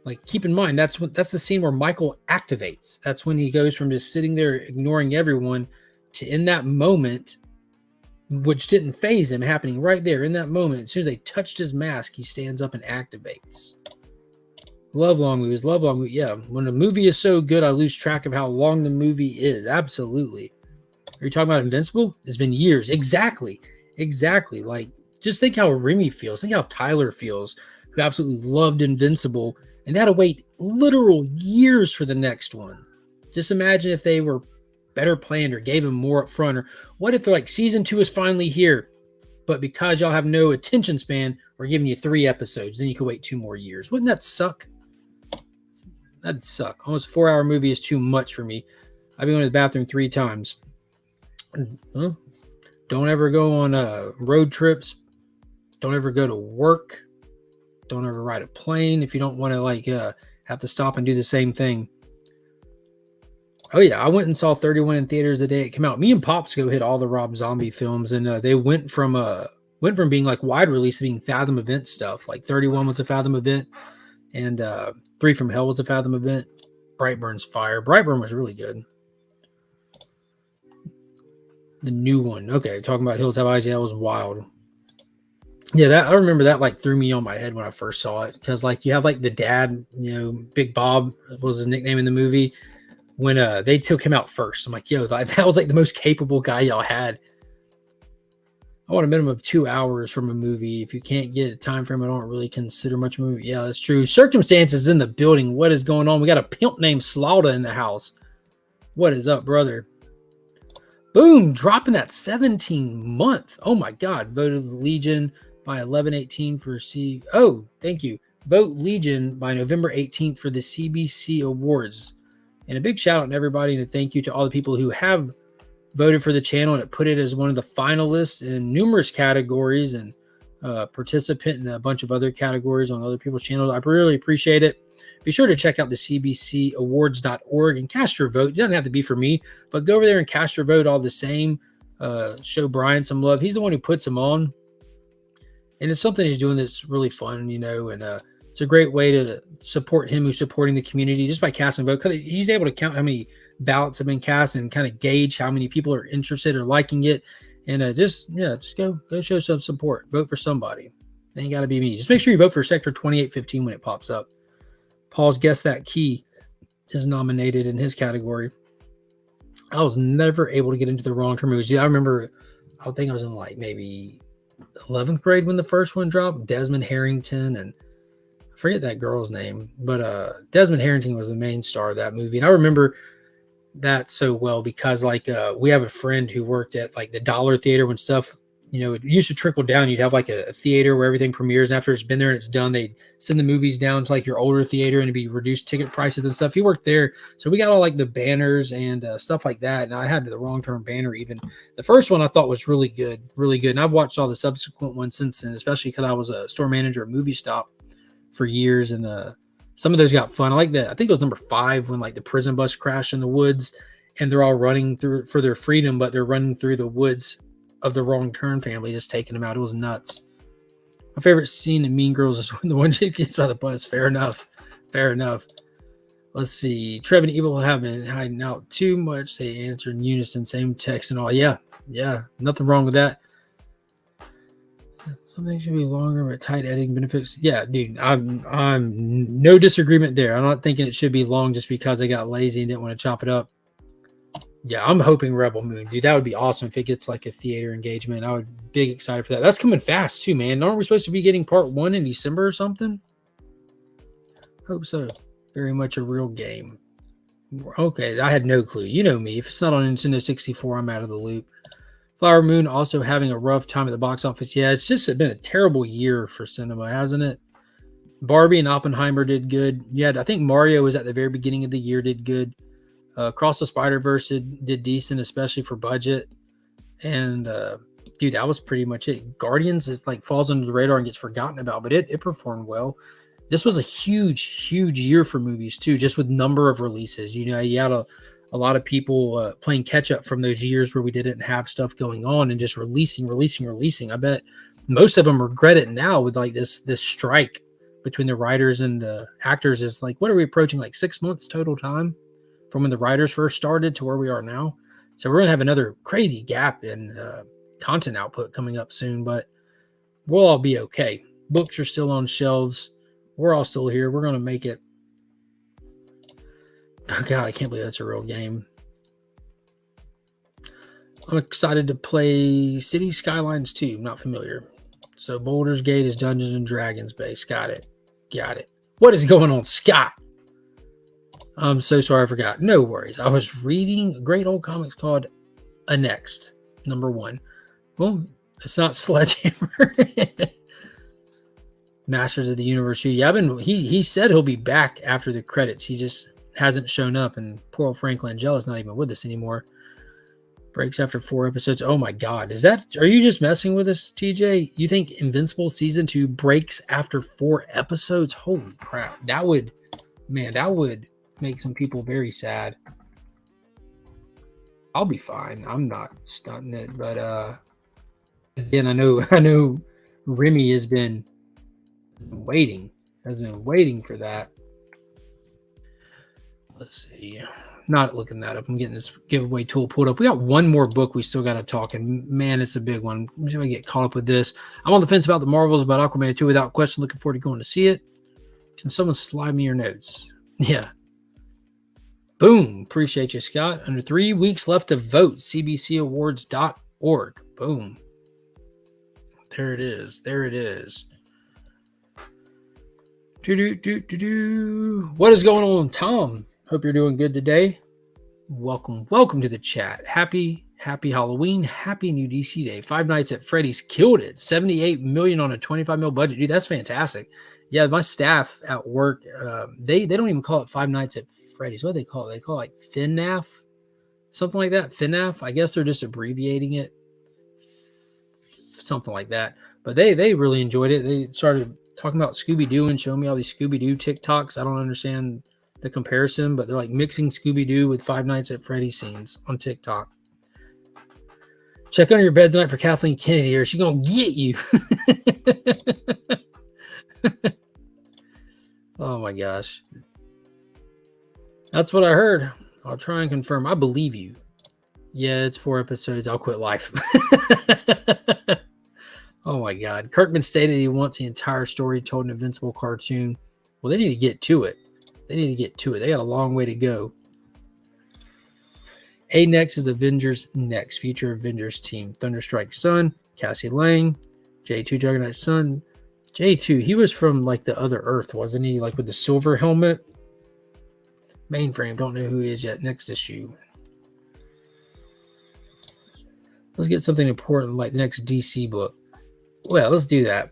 Like, keep in mind, that's the scene where Michael activates. That's when he goes from just sitting there ignoring everyone to, in that moment, which didn't phase him, happening right there in that moment. As soon as they touched his mask, he stands up and activates. Love long movies. Love long movies. Yeah, when a movie is so good, I lose track of how long the movie is. Absolutely. Are you talking about Invincible? It's been years. Exactly. Like, just think how Remy feels. Think how Tyler feels, who absolutely loved Invincible, and they had to wait literal years for the next one. Just imagine if they were better planned or gave him more up front. Or what if they're like, season 2 is finally here, but because y'all have no attention span, we're giving you 3 episodes. Then you could wait 2 more years. Wouldn't that suck? That'd suck. Almost a 4-hour movie is too much for me. I've been going to the bathroom 3 times. Don't ever go on road trips. Don't ever go to work. Don't ever ride a plane if you don't want to have to stop and do the same thing. Oh yeah, I went and saw 31 in theaters the day it came out. Me and Pops go hit all the Rob Zombie films, and they went from being like wide release to being Fathom event stuff. Like 31 was a Fathom event, and 3 from Hell was a Fathom event. Brightburn's fire. Brightburn was really good. The new one. Okay, talking about Hills Have Eyes. Yeah, that was wild. Yeah, I remember that threw me on my head when I first saw it, because you have the dad, Big Bob was his nickname in the movie. When they took him out first, I'm like, yo, that was the most capable guy y'all had. I want a minimum of 2 hours from a movie. If you can't get a time frame, I don't really consider much of a movie. Yeah, that's true. Circumstances in the building. What is going on? We got a pimp named Slaughter in the house. What is up, brother? Boom, dropping that 17-month. Oh my God. Voted Legion by 11/18 for Oh, thank you. Vote Legion by November 18th for the CBC Awards. And a big shout out to everybody, and a thank you to all the people who have voted for the channel and put it as one of the finalists in numerous categories, and participant in a bunch of other categories on other people's channels. I really appreciate it. Be sure to check out the cbcawards.org and cast your vote. It doesn't have to be for me, but go over there and cast your vote all the same. Show Brian some love. He's the one who puts them on. And it's something he's doing that's really fun, and it's a great way to support him who's supporting the community just by casting a vote. Because he's able to count how many ballots have been cast and kind of gauge how many people are interested or liking it. And just go show some support. Vote for somebody. It ain't got to be me. Just make sure you vote for Sector 2815 when it pops up. Paul's Guess That Key is nominated in his category. I was never able to get into the wrong-term movies. Yeah, I remember, I think I was in maybe 11th grade when the first one dropped. Desmond Harrington, and I forget that girl's name, but Desmond Harrington was the main star of that movie. And I remember that so well because we have a friend who worked at the Dollar Theater when stuff, it used to trickle down. You'd have a theater where everything premieres. After it's been there and it's done, they'd send the movies down to your older theater, and it'd be reduced ticket prices and stuff. He worked there. So we got all the banners and stuff like that. And I had the wrong-term banner even. The first one I thought was really good. And I've watched all the subsequent ones since then, especially because I was a store manager at Movie Stop for years. And some of those got fun. I like that. I think it was number 5 when the prison bus crashed in the woods and they're all running through for their freedom, but they're running through the woods of the Wrong Turn family, just taking them out. It was nuts. My favorite scene in Mean Girls is when the one chick gets by the bus. Fair enough. Let's see. Trev and Evil have been hiding out too much. They answer in unison, same text and all. Yeah. Nothing wrong with that. Something should be longer, but tight editing benefits. Yeah, dude. I'm no disagreement there. I'm not thinking it should be long just because they got lazy and didn't want to chop it up. Yeah, I'm hoping Rebel Moon, dude. That would be awesome if it gets like a theater engagement. I would be big excited for that. That's coming fast too, man. Aren't we supposed to be getting part 1 in December or something? Hope so. Very much a real game. Okay, I had no clue. You know me. If it's not on Nintendo 64, I'm out of the loop. Flower Moon also having a rough time at the box office. Yeah, it's just been a terrible year for cinema, hasn't it? Barbie and Oppenheimer did good. Yeah, I think Mario was at the very beginning of the year, did good. Across the Spider-Verse did decent, especially for budget. And dude, that was pretty much it. Guardians, it like falls under the radar and gets forgotten about, but it performed well. This was a huge year for movies too, just with number of releases. You know, you had a lot of people playing catch up from those years where we didn't have stuff going on and just releasing. I bet most of them regret it now with like this strike between the writers and the actors. Is like, what are we approaching? Like 6 months total time from when the writers first started to where we are now. So we're going to have another crazy gap in content output coming up soon, but we'll all be okay. Books are still on shelves. We're all still here. We're going to make it. Oh, God, I can't believe that's a real game. I'm excited to play City Skylines 2. I'm not familiar. So Baldur's Gate is Dungeons and Dragons based. Got it. What is going on, Scott? I'm so sorry I forgot. No worries. I was reading a great old comics called Annexed, #1. Well, it's not Sledgehammer. Masters of the Universe. Yeah, he said he'll be back after the credits. He just hasn't shown up, and poor old Frank Langella's not even with us anymore. Breaks after 4 episodes. Oh my God. Are you just messing with us, TJ? You think Invincible season 2 breaks after 4 episodes? Holy crap. That would make some people very sad. I'll be fine. I'm not stunting it, but again, I know Remy has been waiting for that. Let's see. Not looking that up. I'm getting this giveaway tool pulled up. We got one more book we still got to talk, and man, it's a big one. I'm just gonna get caught up with this. I'm on the fence about the Marvels, about Aquaman 2 without question. Looking forward to going to see it. Can someone slide me your notes? Yeah. Boom. Appreciate you, Scott. Under 3 weeks left to vote. CBCawards.org. Boom. There it is. What is going on, Tom? Hope you're doing good today. Welcome to the chat. Happy Halloween. Happy new DC Day. Five Nights at Freddy's killed it. $78 million on a $25 million budget. Dude, that's fantastic. Yeah, my staff at work, they don't even call it Five Nights at Freddy's. What do they call it? They call it like FNAF, something like that. FNAF. I guess they're just abbreviating it, something like that. But they really enjoyed it. They started talking about Scooby-Doo and showing me all these Scooby-Doo TikToks. I don't understand the comparison, but they're like mixing Scooby-Doo with Five Nights at Freddy's scenes on TikTok. Check under your bed tonight for Kathleen Kennedy, or she's gonna get you. Oh my gosh. That's what I heard. I'll try and confirm. I believe you. Yeah, it's 4 episodes. I'll quit life. Oh my God. Kirkman stated he wants the entire story told in an Invincible cartoon. Well, they need to get to it. They got a long way to go. A-Next is Avengers Next. Future Avengers team. Thunderstrike Sun. Cassie Lang. J2 Juggernaut's son. J2, he was from like the other Earth, wasn't he? Like with the silver helmet. Mainframe, don't know who he is yet. Next issue. Let's get something important like the next DC book. Well, let's do that.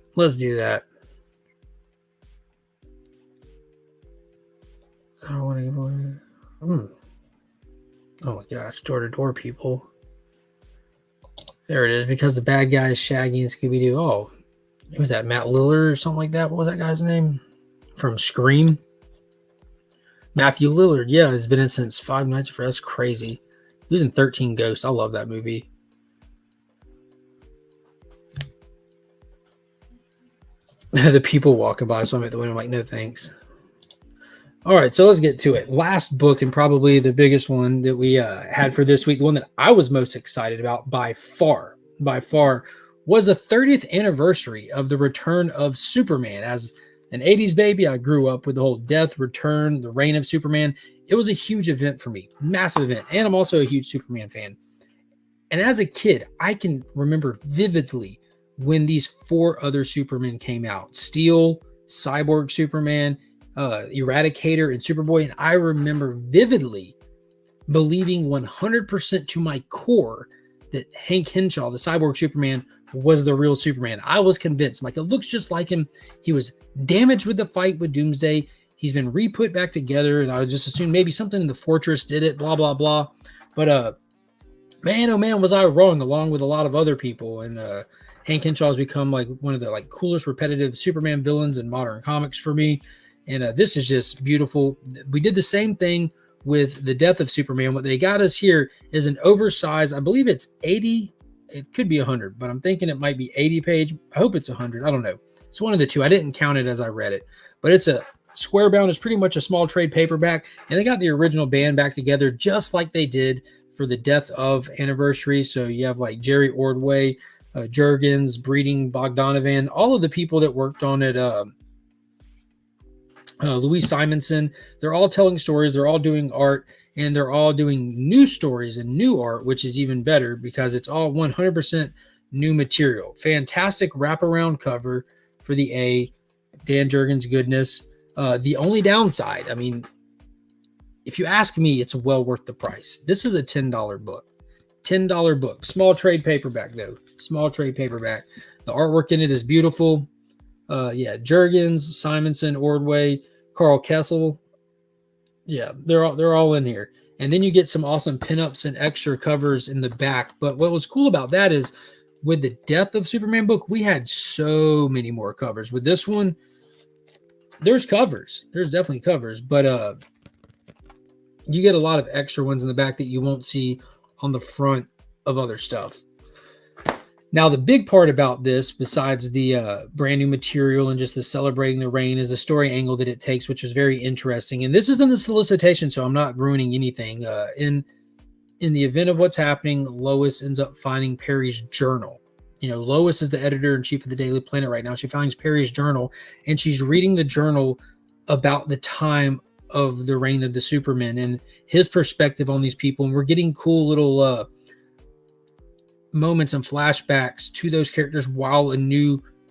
I don't want to give away. Oh my gosh, door-to-door people. There it is, because the bad guy is Shaggy and Scooby-Doo. Oh, who's that? Matt Lillard or something like that? What was that guy's name? From Scream? Matthew Lillard. Yeah, he's been in since Five Nights at Freddy's. That's crazy. He was in 13 Ghosts. I love that movie. The people walking by, so I'm at the window. I'm like, no thanks. All right, so let's get to it. Last book, and probably the biggest one that we had for this week, the one that I was most excited about by far, was the 30th anniversary of the return of Superman. As an 80s baby, I grew up with the whole death, return, the reign of Superman. It was a huge event for me, massive event. And I'm also a huge Superman fan. And as a kid, I can remember vividly when these four other Supermen came out: Steel, Cyborg Superman, Eradicator, and Superboy. And I remember vividly believing 100% to my core that Hank Henshaw, the Cyborg Superman, was the real Superman. I was convinced. Like, it looks just like him. He was damaged with the fight with Doomsday. He's been re-put back together, and I just assumed maybe something in the fortress did it, blah, blah, blah. But man, oh man, was I wrong, along with a lot of other people. And Hank Henshaw has become like one of the like coolest repetitive Superman villains in modern comics for me. And this is just beautiful. We did the same thing with the death of Superman. What they got us here is an oversized, I believe it's 80, it could be 100, but I'm thinking it might be 80 page. I hope it's 100. I don't know. It's one of the two. I didn't count it as I read it, but it's a square bound. It's pretty much a small trade paperback. And they got the original band back together just like they did for the death of anniversary. So you have like Jerry Ordway, Jurgens, Breeding, Bogdanovan, all of the people that worked on it, Louise Simonson. They're all telling stories. They're all doing art, and they're all doing new stories and new art, which is even better because it's all 100% new material. Fantastic wraparound cover for the A, Dan Jurgens' goodness. The only downside, I mean, if you ask me, it's well worth the price. This is a $10 book. $10 book. Small trade paperback, though. Small trade paperback. The artwork in it is beautiful. Jurgens, Simonson, Ordway, Carl Kessel. Yeah, they're all in here. And then you get some awesome pinups and extra covers in the back. But what was cool about that is with the Death of Superman book, we had so many more covers. With this one, there's covers. There's definitely covers. But you get a lot of extra ones in the back that you won't see on the front of other stuff. Now, the big part about this, besides the brand new material and just the celebrating the reign, is the story angle that it takes, which is very interesting. And this is in the solicitation, so I'm not ruining anything. In the event of what's happening, Lois ends up finding Perry's journal. You know, Lois is the editor-in-chief of the Daily Planet right now. She finds Perry's journal, and she's reading the journal about the time of the reign of the Supermen and his perspective on these people. And we're getting cool little moments and flashbacks to those characters while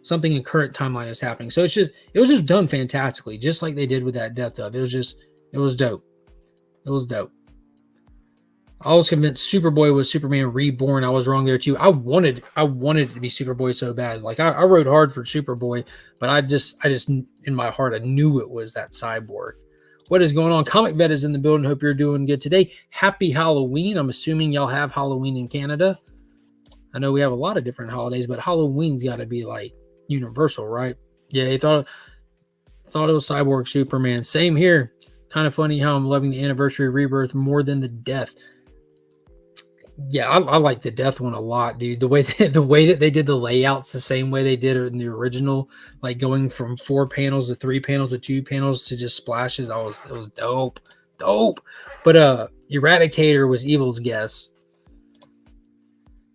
something in current timeline is happening. So it was just done fantastically, just like they did with that death of. It was dope. It was dope. I was convinced Superboy was Superman Reborn. I was wrong there too. I wanted it to be Superboy so bad. Like I wrote hard for Superboy, but I just in my heart I knew it was that Cyborg. What is going on? Comic Vet is in the building. Hope you're doing good today. Happy Halloween. I'm assuming y'all have Halloween in Canada. I know we have a lot of different holidays, but Halloween's got to be like universal, right? Yeah, he thought it was Cyborg Superman. Same here. Kind of funny how I'm loving the anniversary rebirth more than the death. Yeah, I like the death one a lot, dude. The way that they did the layouts the same way they did it in the original, like going from 4 panels to 3 panels to 2 panels to just splashes. It was dope. But Eradicator was Evil's guess.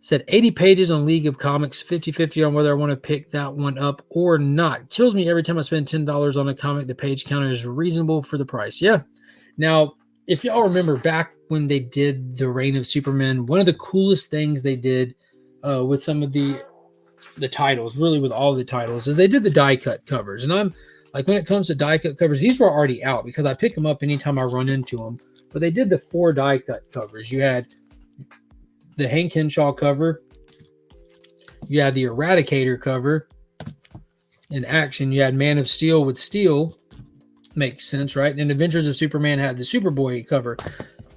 Said 80 pages on League of Comics, 50-50 on whether I want to pick that one up or not. Kills me every time I spend $10 on a comic. The page counter is reasonable for the price. Yeah. Now, if y'all remember back when they did the Reign of Superman, one of the coolest things they did with some of the titles, really with all the titles, is they did the die cut covers. And I'm like, when it comes to die cut covers, these were already out because I pick them up anytime I run into them. But they did the 4 die cut covers. You had the Hank Henshaw cover. You had the Eradicator cover. In action, you had Man of Steel with Steel. Makes sense, right? And Adventures of Superman had the Superboy cover.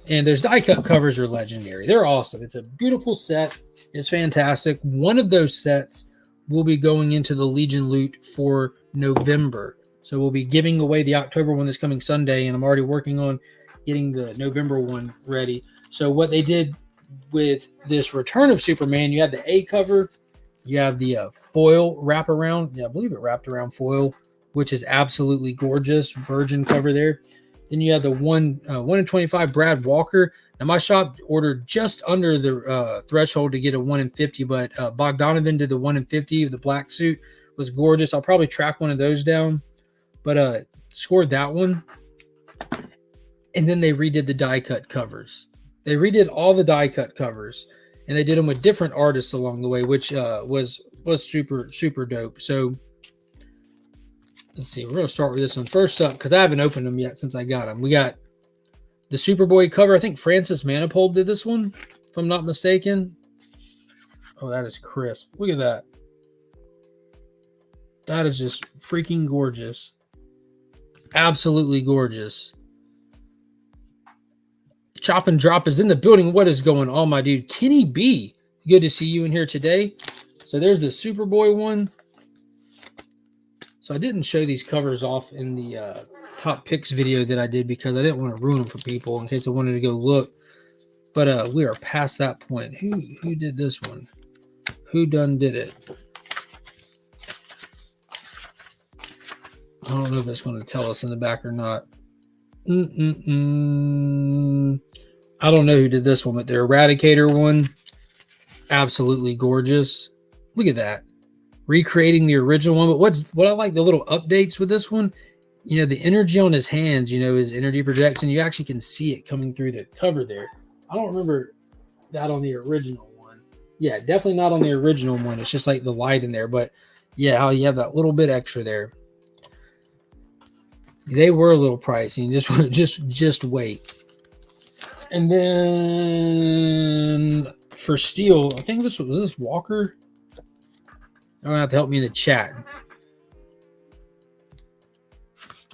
And those die-cut covers are legendary. They're awesome. It's a beautiful set. It's fantastic. One of those sets will be going into the Legion loot for November. So we'll be giving away the October one this coming Sunday, and I'm already working on getting the November one ready. So what they did with this Return of Superman, you have the A cover, you have the foil wraparound. Yeah, I believe it wrapped around foil, which is absolutely gorgeous. Virgin cover there. Then you have the 1 in 25 Brad Walker. Now my shop ordered just under the threshold to get a 1 in 50, but Bogdanovan did the 1 in 50. The black suit was gorgeous. I'll probably track one of those down, but scored that one. And then they redid the die cut covers. They redid all the die cut covers, and they did them with different artists along the way, which was super dope. So let's see. We're gonna start with this one first up because I haven't opened them yet since I got them. We got the Superboy cover. I think Francis Manifold did this one, if I'm not mistaken. Oh, that is crisp. Look at that. That is just freaking gorgeous. Absolutely gorgeous. Chop and Drop is in the building. What is going on, my dude? Kenny B. Good to see you in here today. So there's the Superboy one. So I didn't show these covers off in the top picks video that I did because I didn't want to ruin them for people in case I wanted to go look. But we are past that point. Who did this one? Who done did it? I don't know if it's going to tell us in the back or not. I don't know who did this one, but the Eradicator one, absolutely gorgeous. Look at that. Recreating the original one. But what I like the little updates with this one, you know, the energy on his hands, you know, his energy projection, you actually can see it coming through the cover there. I don't remember that on the original one. Yeah, definitely not on the original one. It's just like the light in there. But yeah, how you have that little bit extra there. They were a little pricey. Just wait. And then for steel, I think was this Walker. I'm gonna have to help me in the chat.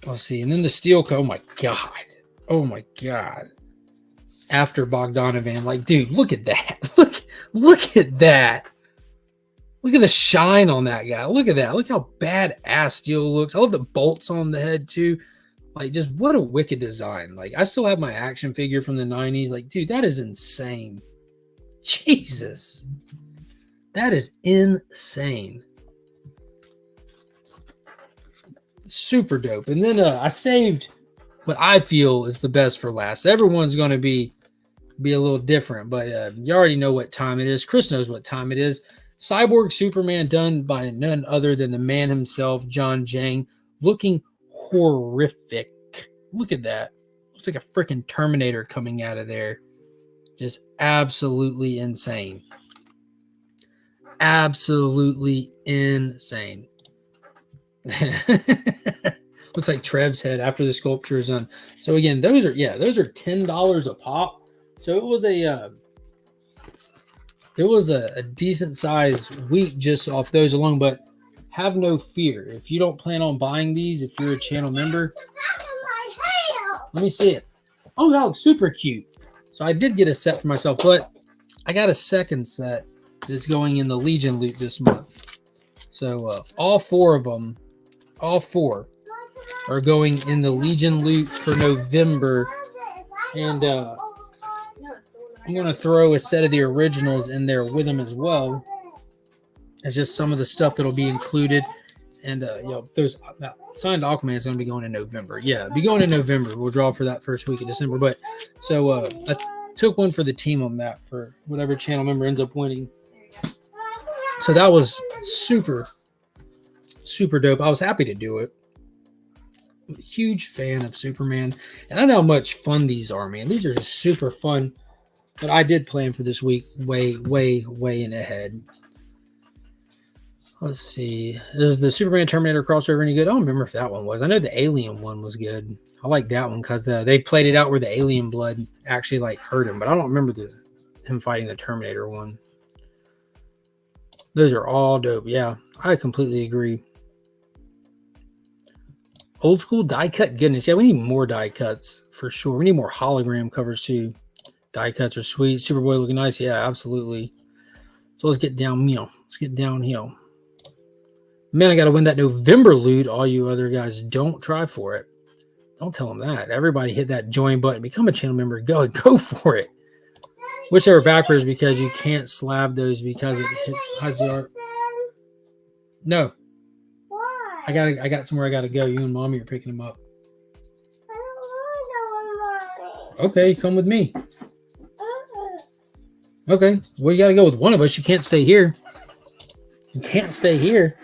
Let's see. And then the steel. Oh my god. Oh my god. After Bogdanovan, like, dude, look at that. Look at that. Look at the shine on that guy. Look at that. Look how badass steel looks. I love the bolts on the head too. Like, just what a wicked design. Like, I still have my action figure from the 90s. Like, dude, that is insane. Jesus. That is insane. Super dope. And then I saved what I feel is the best for last. Everyone's going to be a little different, but you already know what time it is. Chris knows what time it is. Cyborg Superman, done by none other than the man himself, John Jang, looking horrific. Look at that. Looks like a freaking Terminator coming out of there. Just absolutely insane. Absolutely insane. Looks like Trev's head after the sculpture is done. So again, those are $10 a pop. So it was a decent size week just off those alone, but have no fear. If you don't plan on buying these, if you're a channel member, let me see it. Oh, that looks super cute. So I did get a set for myself, but I got a second set that's going in the Legion loot this month. So all four are going in the Legion loot for November. And I'm going to throw a set of the originals in there with them as well. It's just some of the stuff that'll be included. And, there's that signed Aquaman is going to be going in November. Yeah, be going in November. We'll draw for that first week of December. But so I took one for the team on that for whatever channel member ends up winning. So that was super, super dope. I was happy to do it. I'm a huge fan of Superman. And I know how much fun these are, man. These are just super fun. But I did plan for this week way in ahead. Let's see. Is the Superman Terminator crossover any good? I don't remember if that one was. I know the Alien one was good. I like that one because they played it out where the alien blood actually like hurt him. But I don't remember him fighting the Terminator one. Those are all dope. Yeah, I completely agree. Old school die cut goodness. Yeah, we need more die cuts for sure. We need more hologram covers too. Die cuts are sweet. Superboy looking nice. Yeah, absolutely. So let's get downhill. Let's get downhill. Man, I got to win that November loot. All you other guys, don't try for it. Don't tell them that. Everybody hit that join button. Become a channel member. Go for it. Wish they were backwards because you can't slab those because it has the art. No. Why? I got somewhere I got to go. You and Mommy are picking them up. Okay, come with me. Okay, well, you got to go with one of us. You can't stay here. You can't stay here.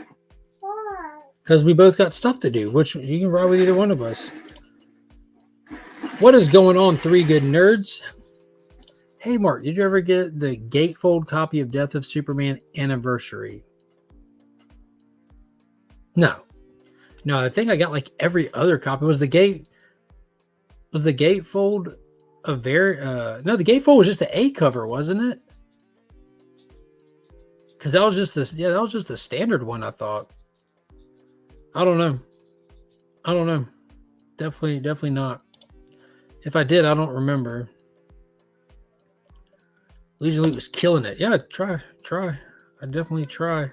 Because we both got stuff to do. Which you can ride with either one of us. What is going on, three good nerds? Hey, Mark, did you ever get the gatefold copy of Death of Superman Anniversary? No. No, I think I got like every other copy. Was the gatefold a very no, the gatefold was just the A cover, wasn't it? Because that was just this, yeah, that was just the standard one, I thought. I don't know. Definitely not. If I did, I don't remember. Legion Loot was killing it. Yeah, try. I definitely try.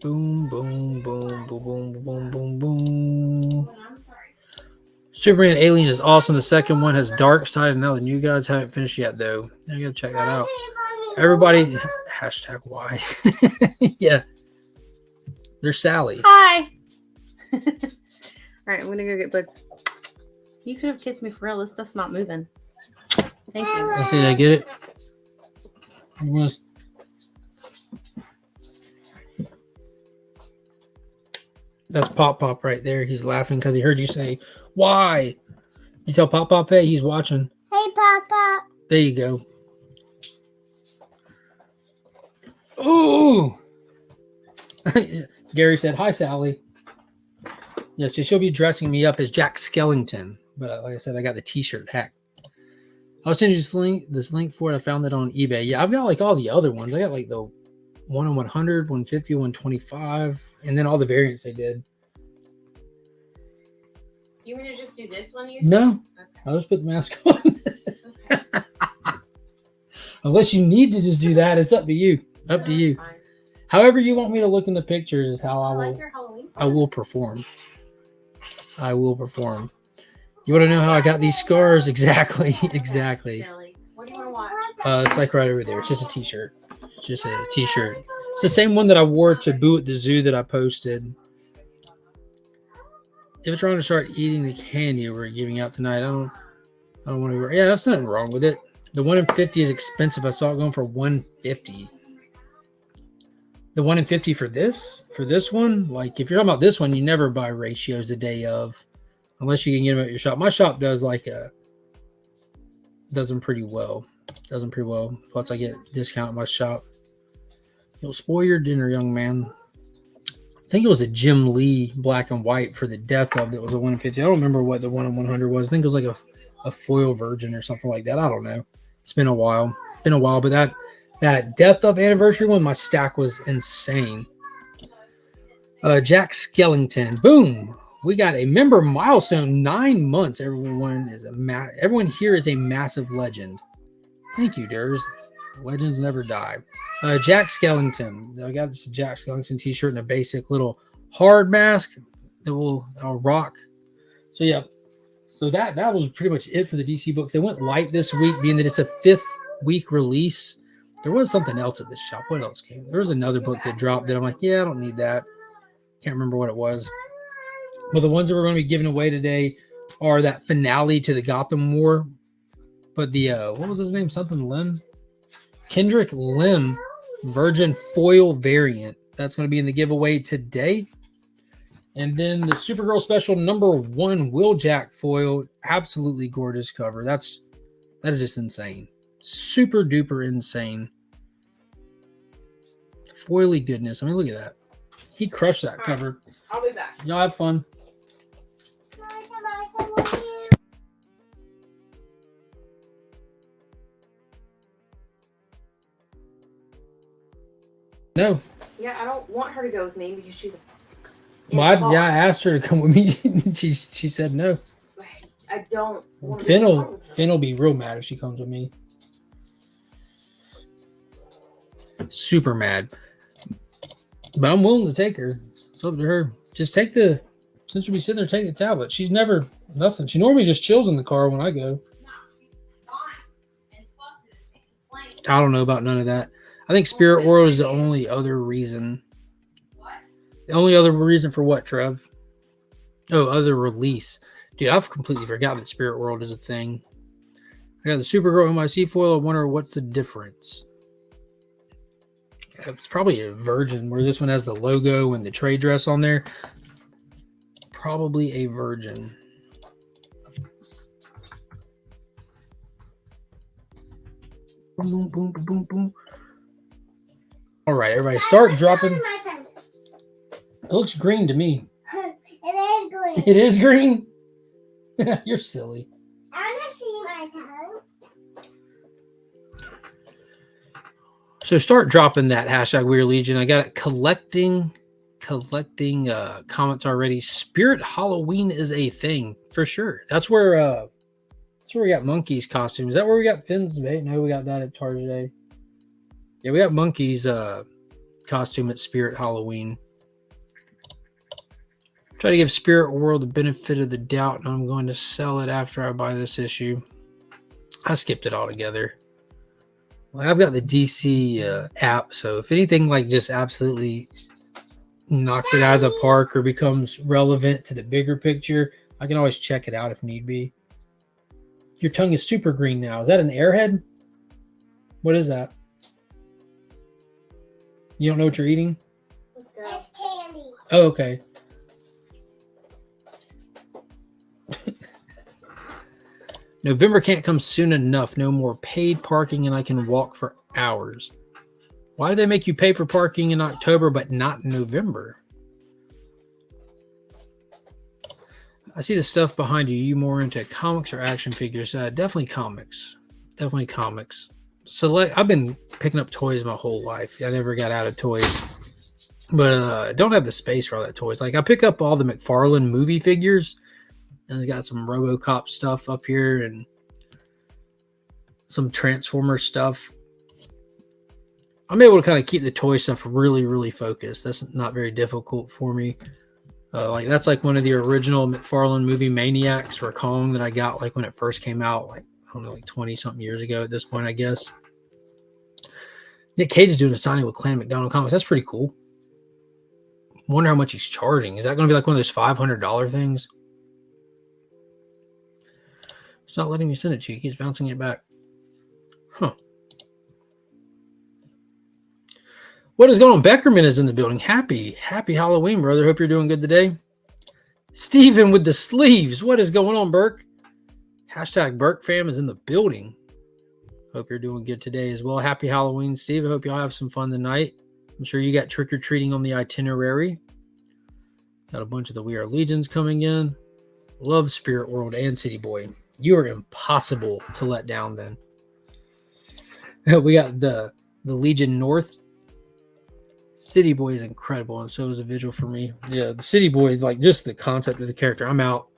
Boom, boom, boom, boom, boom, boom, boom, boom. Superman Alien is awesome. The second one has Dark Side, and now the new guys haven't finished yet, though. I gotta check that out. Everybody, hashtag why? Yeah. There's Sally. Hi. All right, I'm gonna go get Boots. You could have kissed me for real. This stuff's not moving. Thank you. Let's see, I get it. That's Pop Pop right there. He's laughing because he heard you say, why? You tell Pop Pop, hey, he's watching. Hey, Papa. There you go. Ooh. Gary said, hi, Sally. Yeah, so she'll be dressing me up as Jack Skellington. But like I said, I got the t-shirt hack. I'll send you this link for it. I found it on eBay. Yeah, I've got like all the other ones. I got like the 1 on 100, 150, 125, and then all the variants they did. You want to just do this one? No, okay. I'll just put the mask on. Okay. Unless you need to just do that, it's up to you. Up to you. Fine. However you want me to look in the pictures is how I will perform. I will perform. You want to know how I got these scars? Exactly. Exactly. What do you want to watch? It's like right over there. It's just a t-shirt. Just a t-shirt. It's the same one that I wore to Boo at the Zoo that I posted. If it's wrong to start eating the candy we're giving out tonight, I don't want to. Yeah, that's nothing wrong with it. The 1 in 50 is expensive. I saw it going for $150. The 1 in 50 for this one, like if you're talking about this one, you never buy ratios the day of, unless you can get them at your shop. My shop does does them pretty well. Plus, I get a discount at my shop. You'll spoil your dinner, young man. I think it was a Jim Lee black and white for the death of that was a 1 in 50. I don't remember what the 1 in 100 was. I think it was like a foil virgin or something like that. I don't know. It's been a while. But that death of anniversary one, my stack was insane. Jack Skellington. Boom. We got a member milestone. 9 months. Everyone here is a massive legend. Thank you, Durs. Legends never die. Jack Skellington. I got this Jack Skellington t-shirt and a basic little hard mask that I'll rock. So yeah. So that was pretty much it for the DC books. They went light this week, being that it's a 5th week release. There was something else at this shop. What else came? There was another book that dropped that I'm like, yeah, I don't need that. Can't remember what it was. Well, the ones that we're going to be giving away today are that finale to the Gotham War. But the, what was his name? Something Lim? Kendrick Lim Virgin Foil variant. That's going to be in the giveaway today. And then the Supergirl Special #1 Wheeljack foil. Absolutely gorgeous cover. That is just insane. Super duper insane. Foily goodness. I mean, look at that. He crushed that cover. I'll be back. Y'all have fun. No. Yeah, I don't want her to go with me because she's Well, I asked her to come with me. she said no. I don't want to Finn will be real mad if she comes with me. Super mad. But I'm willing to take her. It's up to her. Just take since you'll be sitting there, take the tablet. She's never, nothing. She normally just chills in the car when I go. I don't know about none of that. I think Spirit World is the only other reason. The only other reason for what, Trev? Oh, other release. Dude, I've completely forgot that Spirit World is a thing. I got the Supergirl MIC foil. I wonder what's the difference. It's probably a Virgin, where this one has the logo and the trade dress on there. Probably a Virgin. Boom, boom, boom, boom, boom. All right, everybody, start dropping. It looks green to me. It is green. It is green? You're silly. I want to see my tongue. So start dropping that hashtag Weird Legion. I got it collecting comments already. Spirit Halloween is a thing for sure. That's where we got Monkey's costume. Is that where we got Finn's bait? No, we got that at Target. Yeah, we got Monkey's costume at Spirit Halloween. Try to give Spirit World the benefit of the doubt, and I'm going to sell it after I buy this issue. I skipped it altogether. Like, I've got the DC app, so if anything like just absolutely knocks it out of the park or becomes relevant to the bigger picture, I can always check it out if need be. Your tongue is super green now. Is that an airhead? What is that? You don't know what you're eating? It's candy. Oh, okay. November can't come soon enough. No more paid parking, and I can walk for hours. Why do they make you pay for parking in October but not in November? I see the stuff behind you. You more into comics or action figures? Definitely comics. Definitely comics. So I've been picking up toys my whole life. I never got out of toys. But I don't have the space for all that toys. Like, I pick up all the McFarlane movie figures. And I got some RoboCop stuff up here and some Transformer stuff. I'm able to kind of keep the toy stuff really, really focused. That's not very difficult for me. That's like one of the original McFarlane movie Maniacs for Kong that I got like when it first came out, like, I don't know, like 20 something years ago at this point, I guess. Nick Cage is doing a signing with Clan McDonald Comics. That's pretty cool. Wonder how much he's charging. Is that going to be like one of those $500 things? It's not letting me send it to you. He keeps bouncing it back. Huh. What is going on? Beckerman is in the building. Happy Halloween, brother. Hope you're doing good today. Steven with the sleeves. What is going on, Burke? Hashtag Burke fam is in the building. Hope you're doing good today as well. Happy Halloween, Steve. I hope y'all have some fun tonight. I'm sure you got trick-or-treating on the itinerary. Got a bunch of the We Are Legions coming in. Love Spirit World and City Boy. You are impossible to let down then. We got the Legion North. City Boy is incredible, and so is a visual for me. Yeah, the City Boy, like just the concept of the character. I'm out.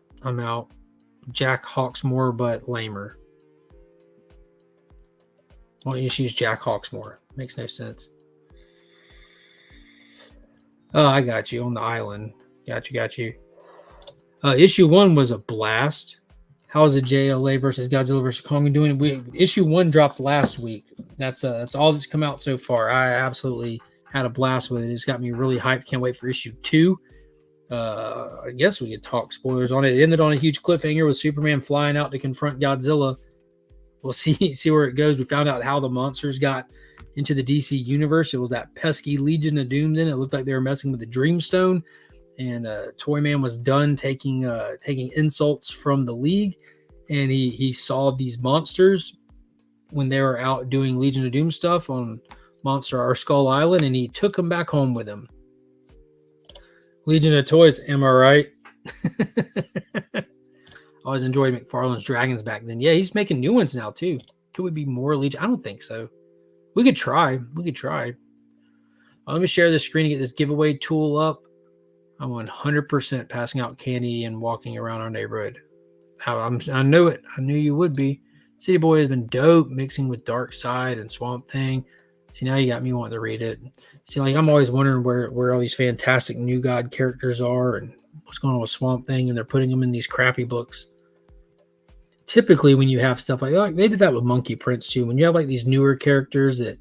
Jack Hawksmoor, but lamer. Why don't you just use Jack Hawksmoor? Makes no sense. Oh, I got you on the island. Got you. Issue 1 was a blast. How is the JLA versus Godzilla versus Kong doing? Issue 1 dropped last week. That's all that's come out so far. I absolutely had a blast with it. It's got me really hyped. Can't wait for issue 2. I guess we could talk spoilers on it. It ended on a huge cliffhanger with Superman flying out to confront Godzilla. We'll see where it goes. We found out how the monsters got into the DC universe. It was that pesky Legion of Doom. Then it looked like they were messing with the Dreamstone. And Toyman was done taking insults from the League, and he saw these monsters when they were out doing Legion of Doom stuff on Skull Island, and he took them back home with him. Legion of Toys, am I right? Always enjoyed McFarlane's Dragons back then. Yeah, he's making new ones now too. Could we be more Legion? I don't think so. We could try. Let me share the screen to get this giveaway tool up. I'm 100% passing out candy and walking around our neighborhood. I know it. I knew you would be. City Boy has been dope, mixing with Dark Side and Swamp Thing. See, now you got me wanting to read it. See, like, I'm always wondering where all these fantastic New God characters are and what's going on with Swamp Thing, and they're putting them in these crappy books. Typically, when you have stuff like they did that with Monkey Prince too. When you have like these newer characters that,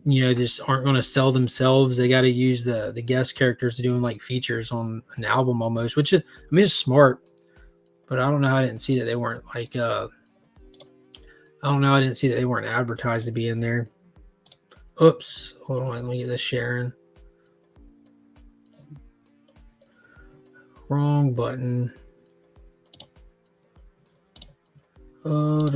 you know, just aren't going to sell themselves, they got to use the guest characters to do them like features on an album almost, which is, I mean, it's smart. But I don't know. I didn't see that they weren't like. I don't know. I didn't see that they weren't advertised to be in there. Oops. Hold on. Let me get this sharing. Wrong button. Oh,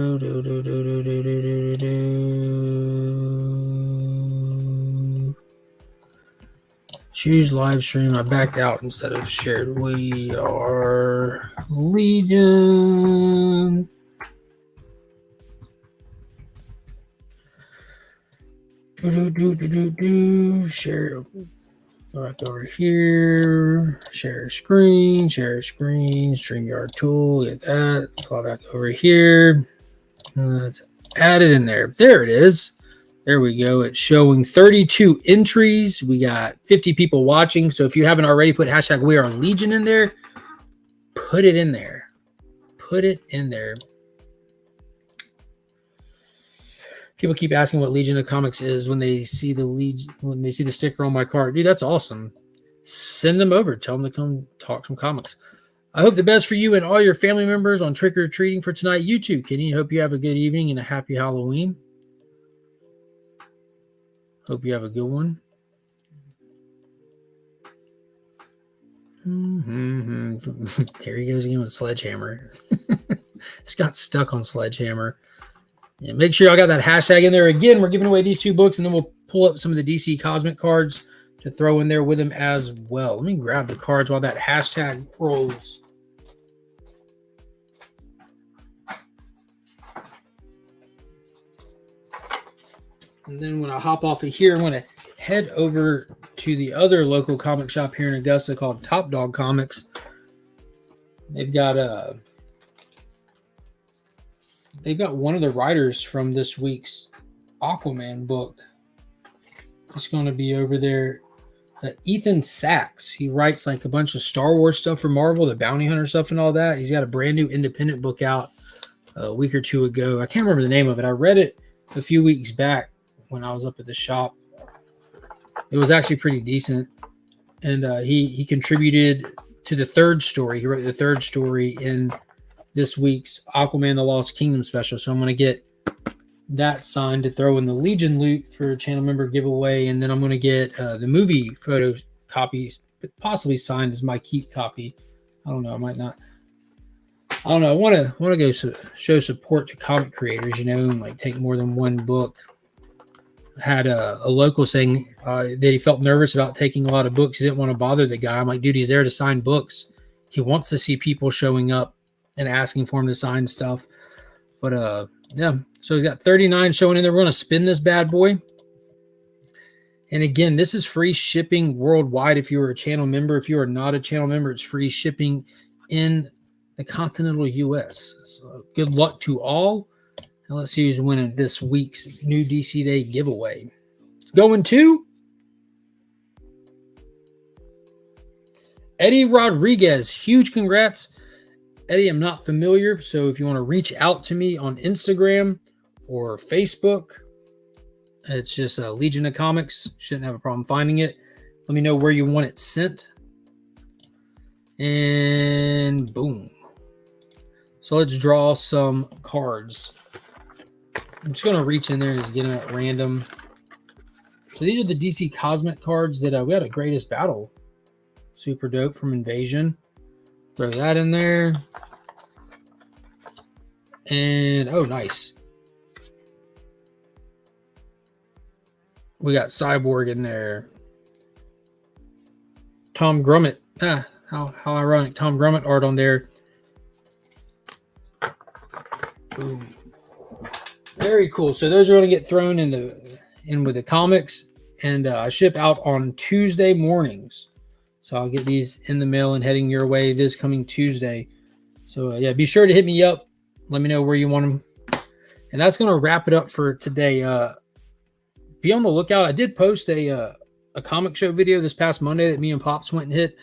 choose live stream. I backed out instead of shared. We are Legion. Share. Go back over here. Share screen. StreamYard tool. Get that. Fly back over here. Let's add it in there. There it is. There we go. It's showing 32 entries. We got 50 people watching. So if you haven't already put hashtag We Are Legion in there, put it in there. Put it in there. People keep asking what Legion of Comics is when they see the sticker on my card. Dude, that's awesome. Send them over. Tell them to come talk some comics. I hope the best for you and all your family members on trick or treating for tonight. You too, Kenny. Hope you have a good evening and a happy Halloween. Hope you have a good one. There he goes again with Sledgehammer. It's got stuck on Sledgehammer. Yeah, make sure y'all got that hashtag in there. Again, we're giving away these 2 books, and then we'll pull up some of the DC Cosmic cards to throw in there with them as well. Let me grab the cards while that hashtag rolls. And then when I hop off of here, I'm going to head over to the other local comic shop here in Augusta called Top Dog Comics. They've got one of the writers from this week's Aquaman book. It's going to be over there. Ethan Sachs. He writes like a bunch of Star Wars stuff for Marvel, the Bounty Hunter stuff and all that. He's got a brand new independent book out a week or 2 ago. I can't remember the name of it. I read it a few weeks back when I was up at the shop. It was actually pretty decent. And he contributed to the 3rd story. He wrote the 3rd story in this week's Aquaman the Lost Kingdom special. So I'm going to get that signed to throw in the Legion loot for a channel member giveaway. And then I'm going to get the movie photo copies, possibly signed as my keep copy. I don't know. I might not. I don't know. I want to go show support to comic creators, and like take more than one book. I had a local saying that he felt nervous about taking a lot of books. He didn't want to bother the guy. I'm like, dude, he's there to sign books. He wants to see people showing up and asking for him to sign stuff. But yeah, so we got 39 showing in there. We're going to spin this bad boy. And again, this is free shipping worldwide if you are a channel member. If you are not a channel member, it's free shipping in the continental US. So good luck to all. And let's see who's winning this week's new DC Day giveaway. Going to Eddie Rodriguez. Huge congrats. Eddie, I'm not familiar, so if you want to reach out to me on Instagram or Facebook, it's just Legion of Comics. Shouldn't have a problem finding it. Let me know where you want it sent. And boom. So let's draw some cards. I'm just going to reach in there and just get them at random. So these are the DC Cosmic cards that we had a Greatest Battle. Super dope from Invasion. Throw that in there. And, oh, nice. We got Cyborg in there. Tom Grummett. How ironic. Tom Grummett art on there. Boom. Very cool. So those are going to get thrown in with the comics. And I ship out on Tuesday mornings. So I'll get these in the mail and heading your way this coming Tuesday. So yeah, be sure to hit me up. Let me know where you want them. And that's going to wrap it up for today. Be on the lookout. I did post a comic show video this past Monday that me and Pops went and hit.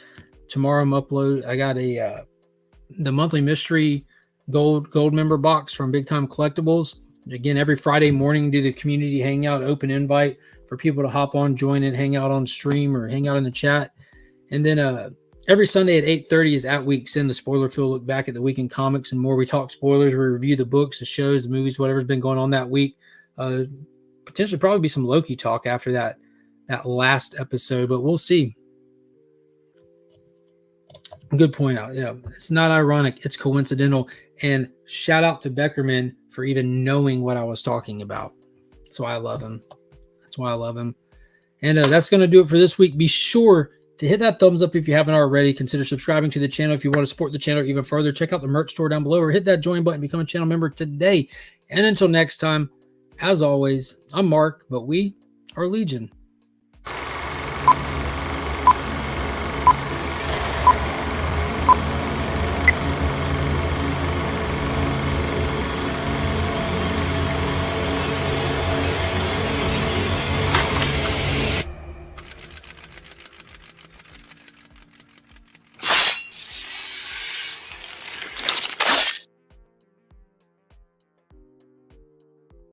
Tomorrow I'm upload. I got the monthly mystery gold member box from Big Time Collectibles. Again, every Friday morning, do the community hangout, open invite for people to hop on, join and hang out on stream or hang out in the chat. And then Every Sunday at 8:30 is At Week's End, the spoiler field look back at the week in comics and more. We talk spoilers, we review the books, the shows, the movies, whatever's been going on that week. Potentially probably be some Loki talk after that last episode, but we'll see. Good point out. Yeah, it's not ironic. It's coincidental. And shout out to Beckerman for even knowing what I was talking about. That's why I love him. And that's going to do it for this week. Be sure to hit that thumbs up if you haven't already. Consider subscribing to the channel if you want to support the channel even further. Check out the merch store down below or hit that join button. Become a channel member today. And until next time, as always, I'm Mark, but we are Legion.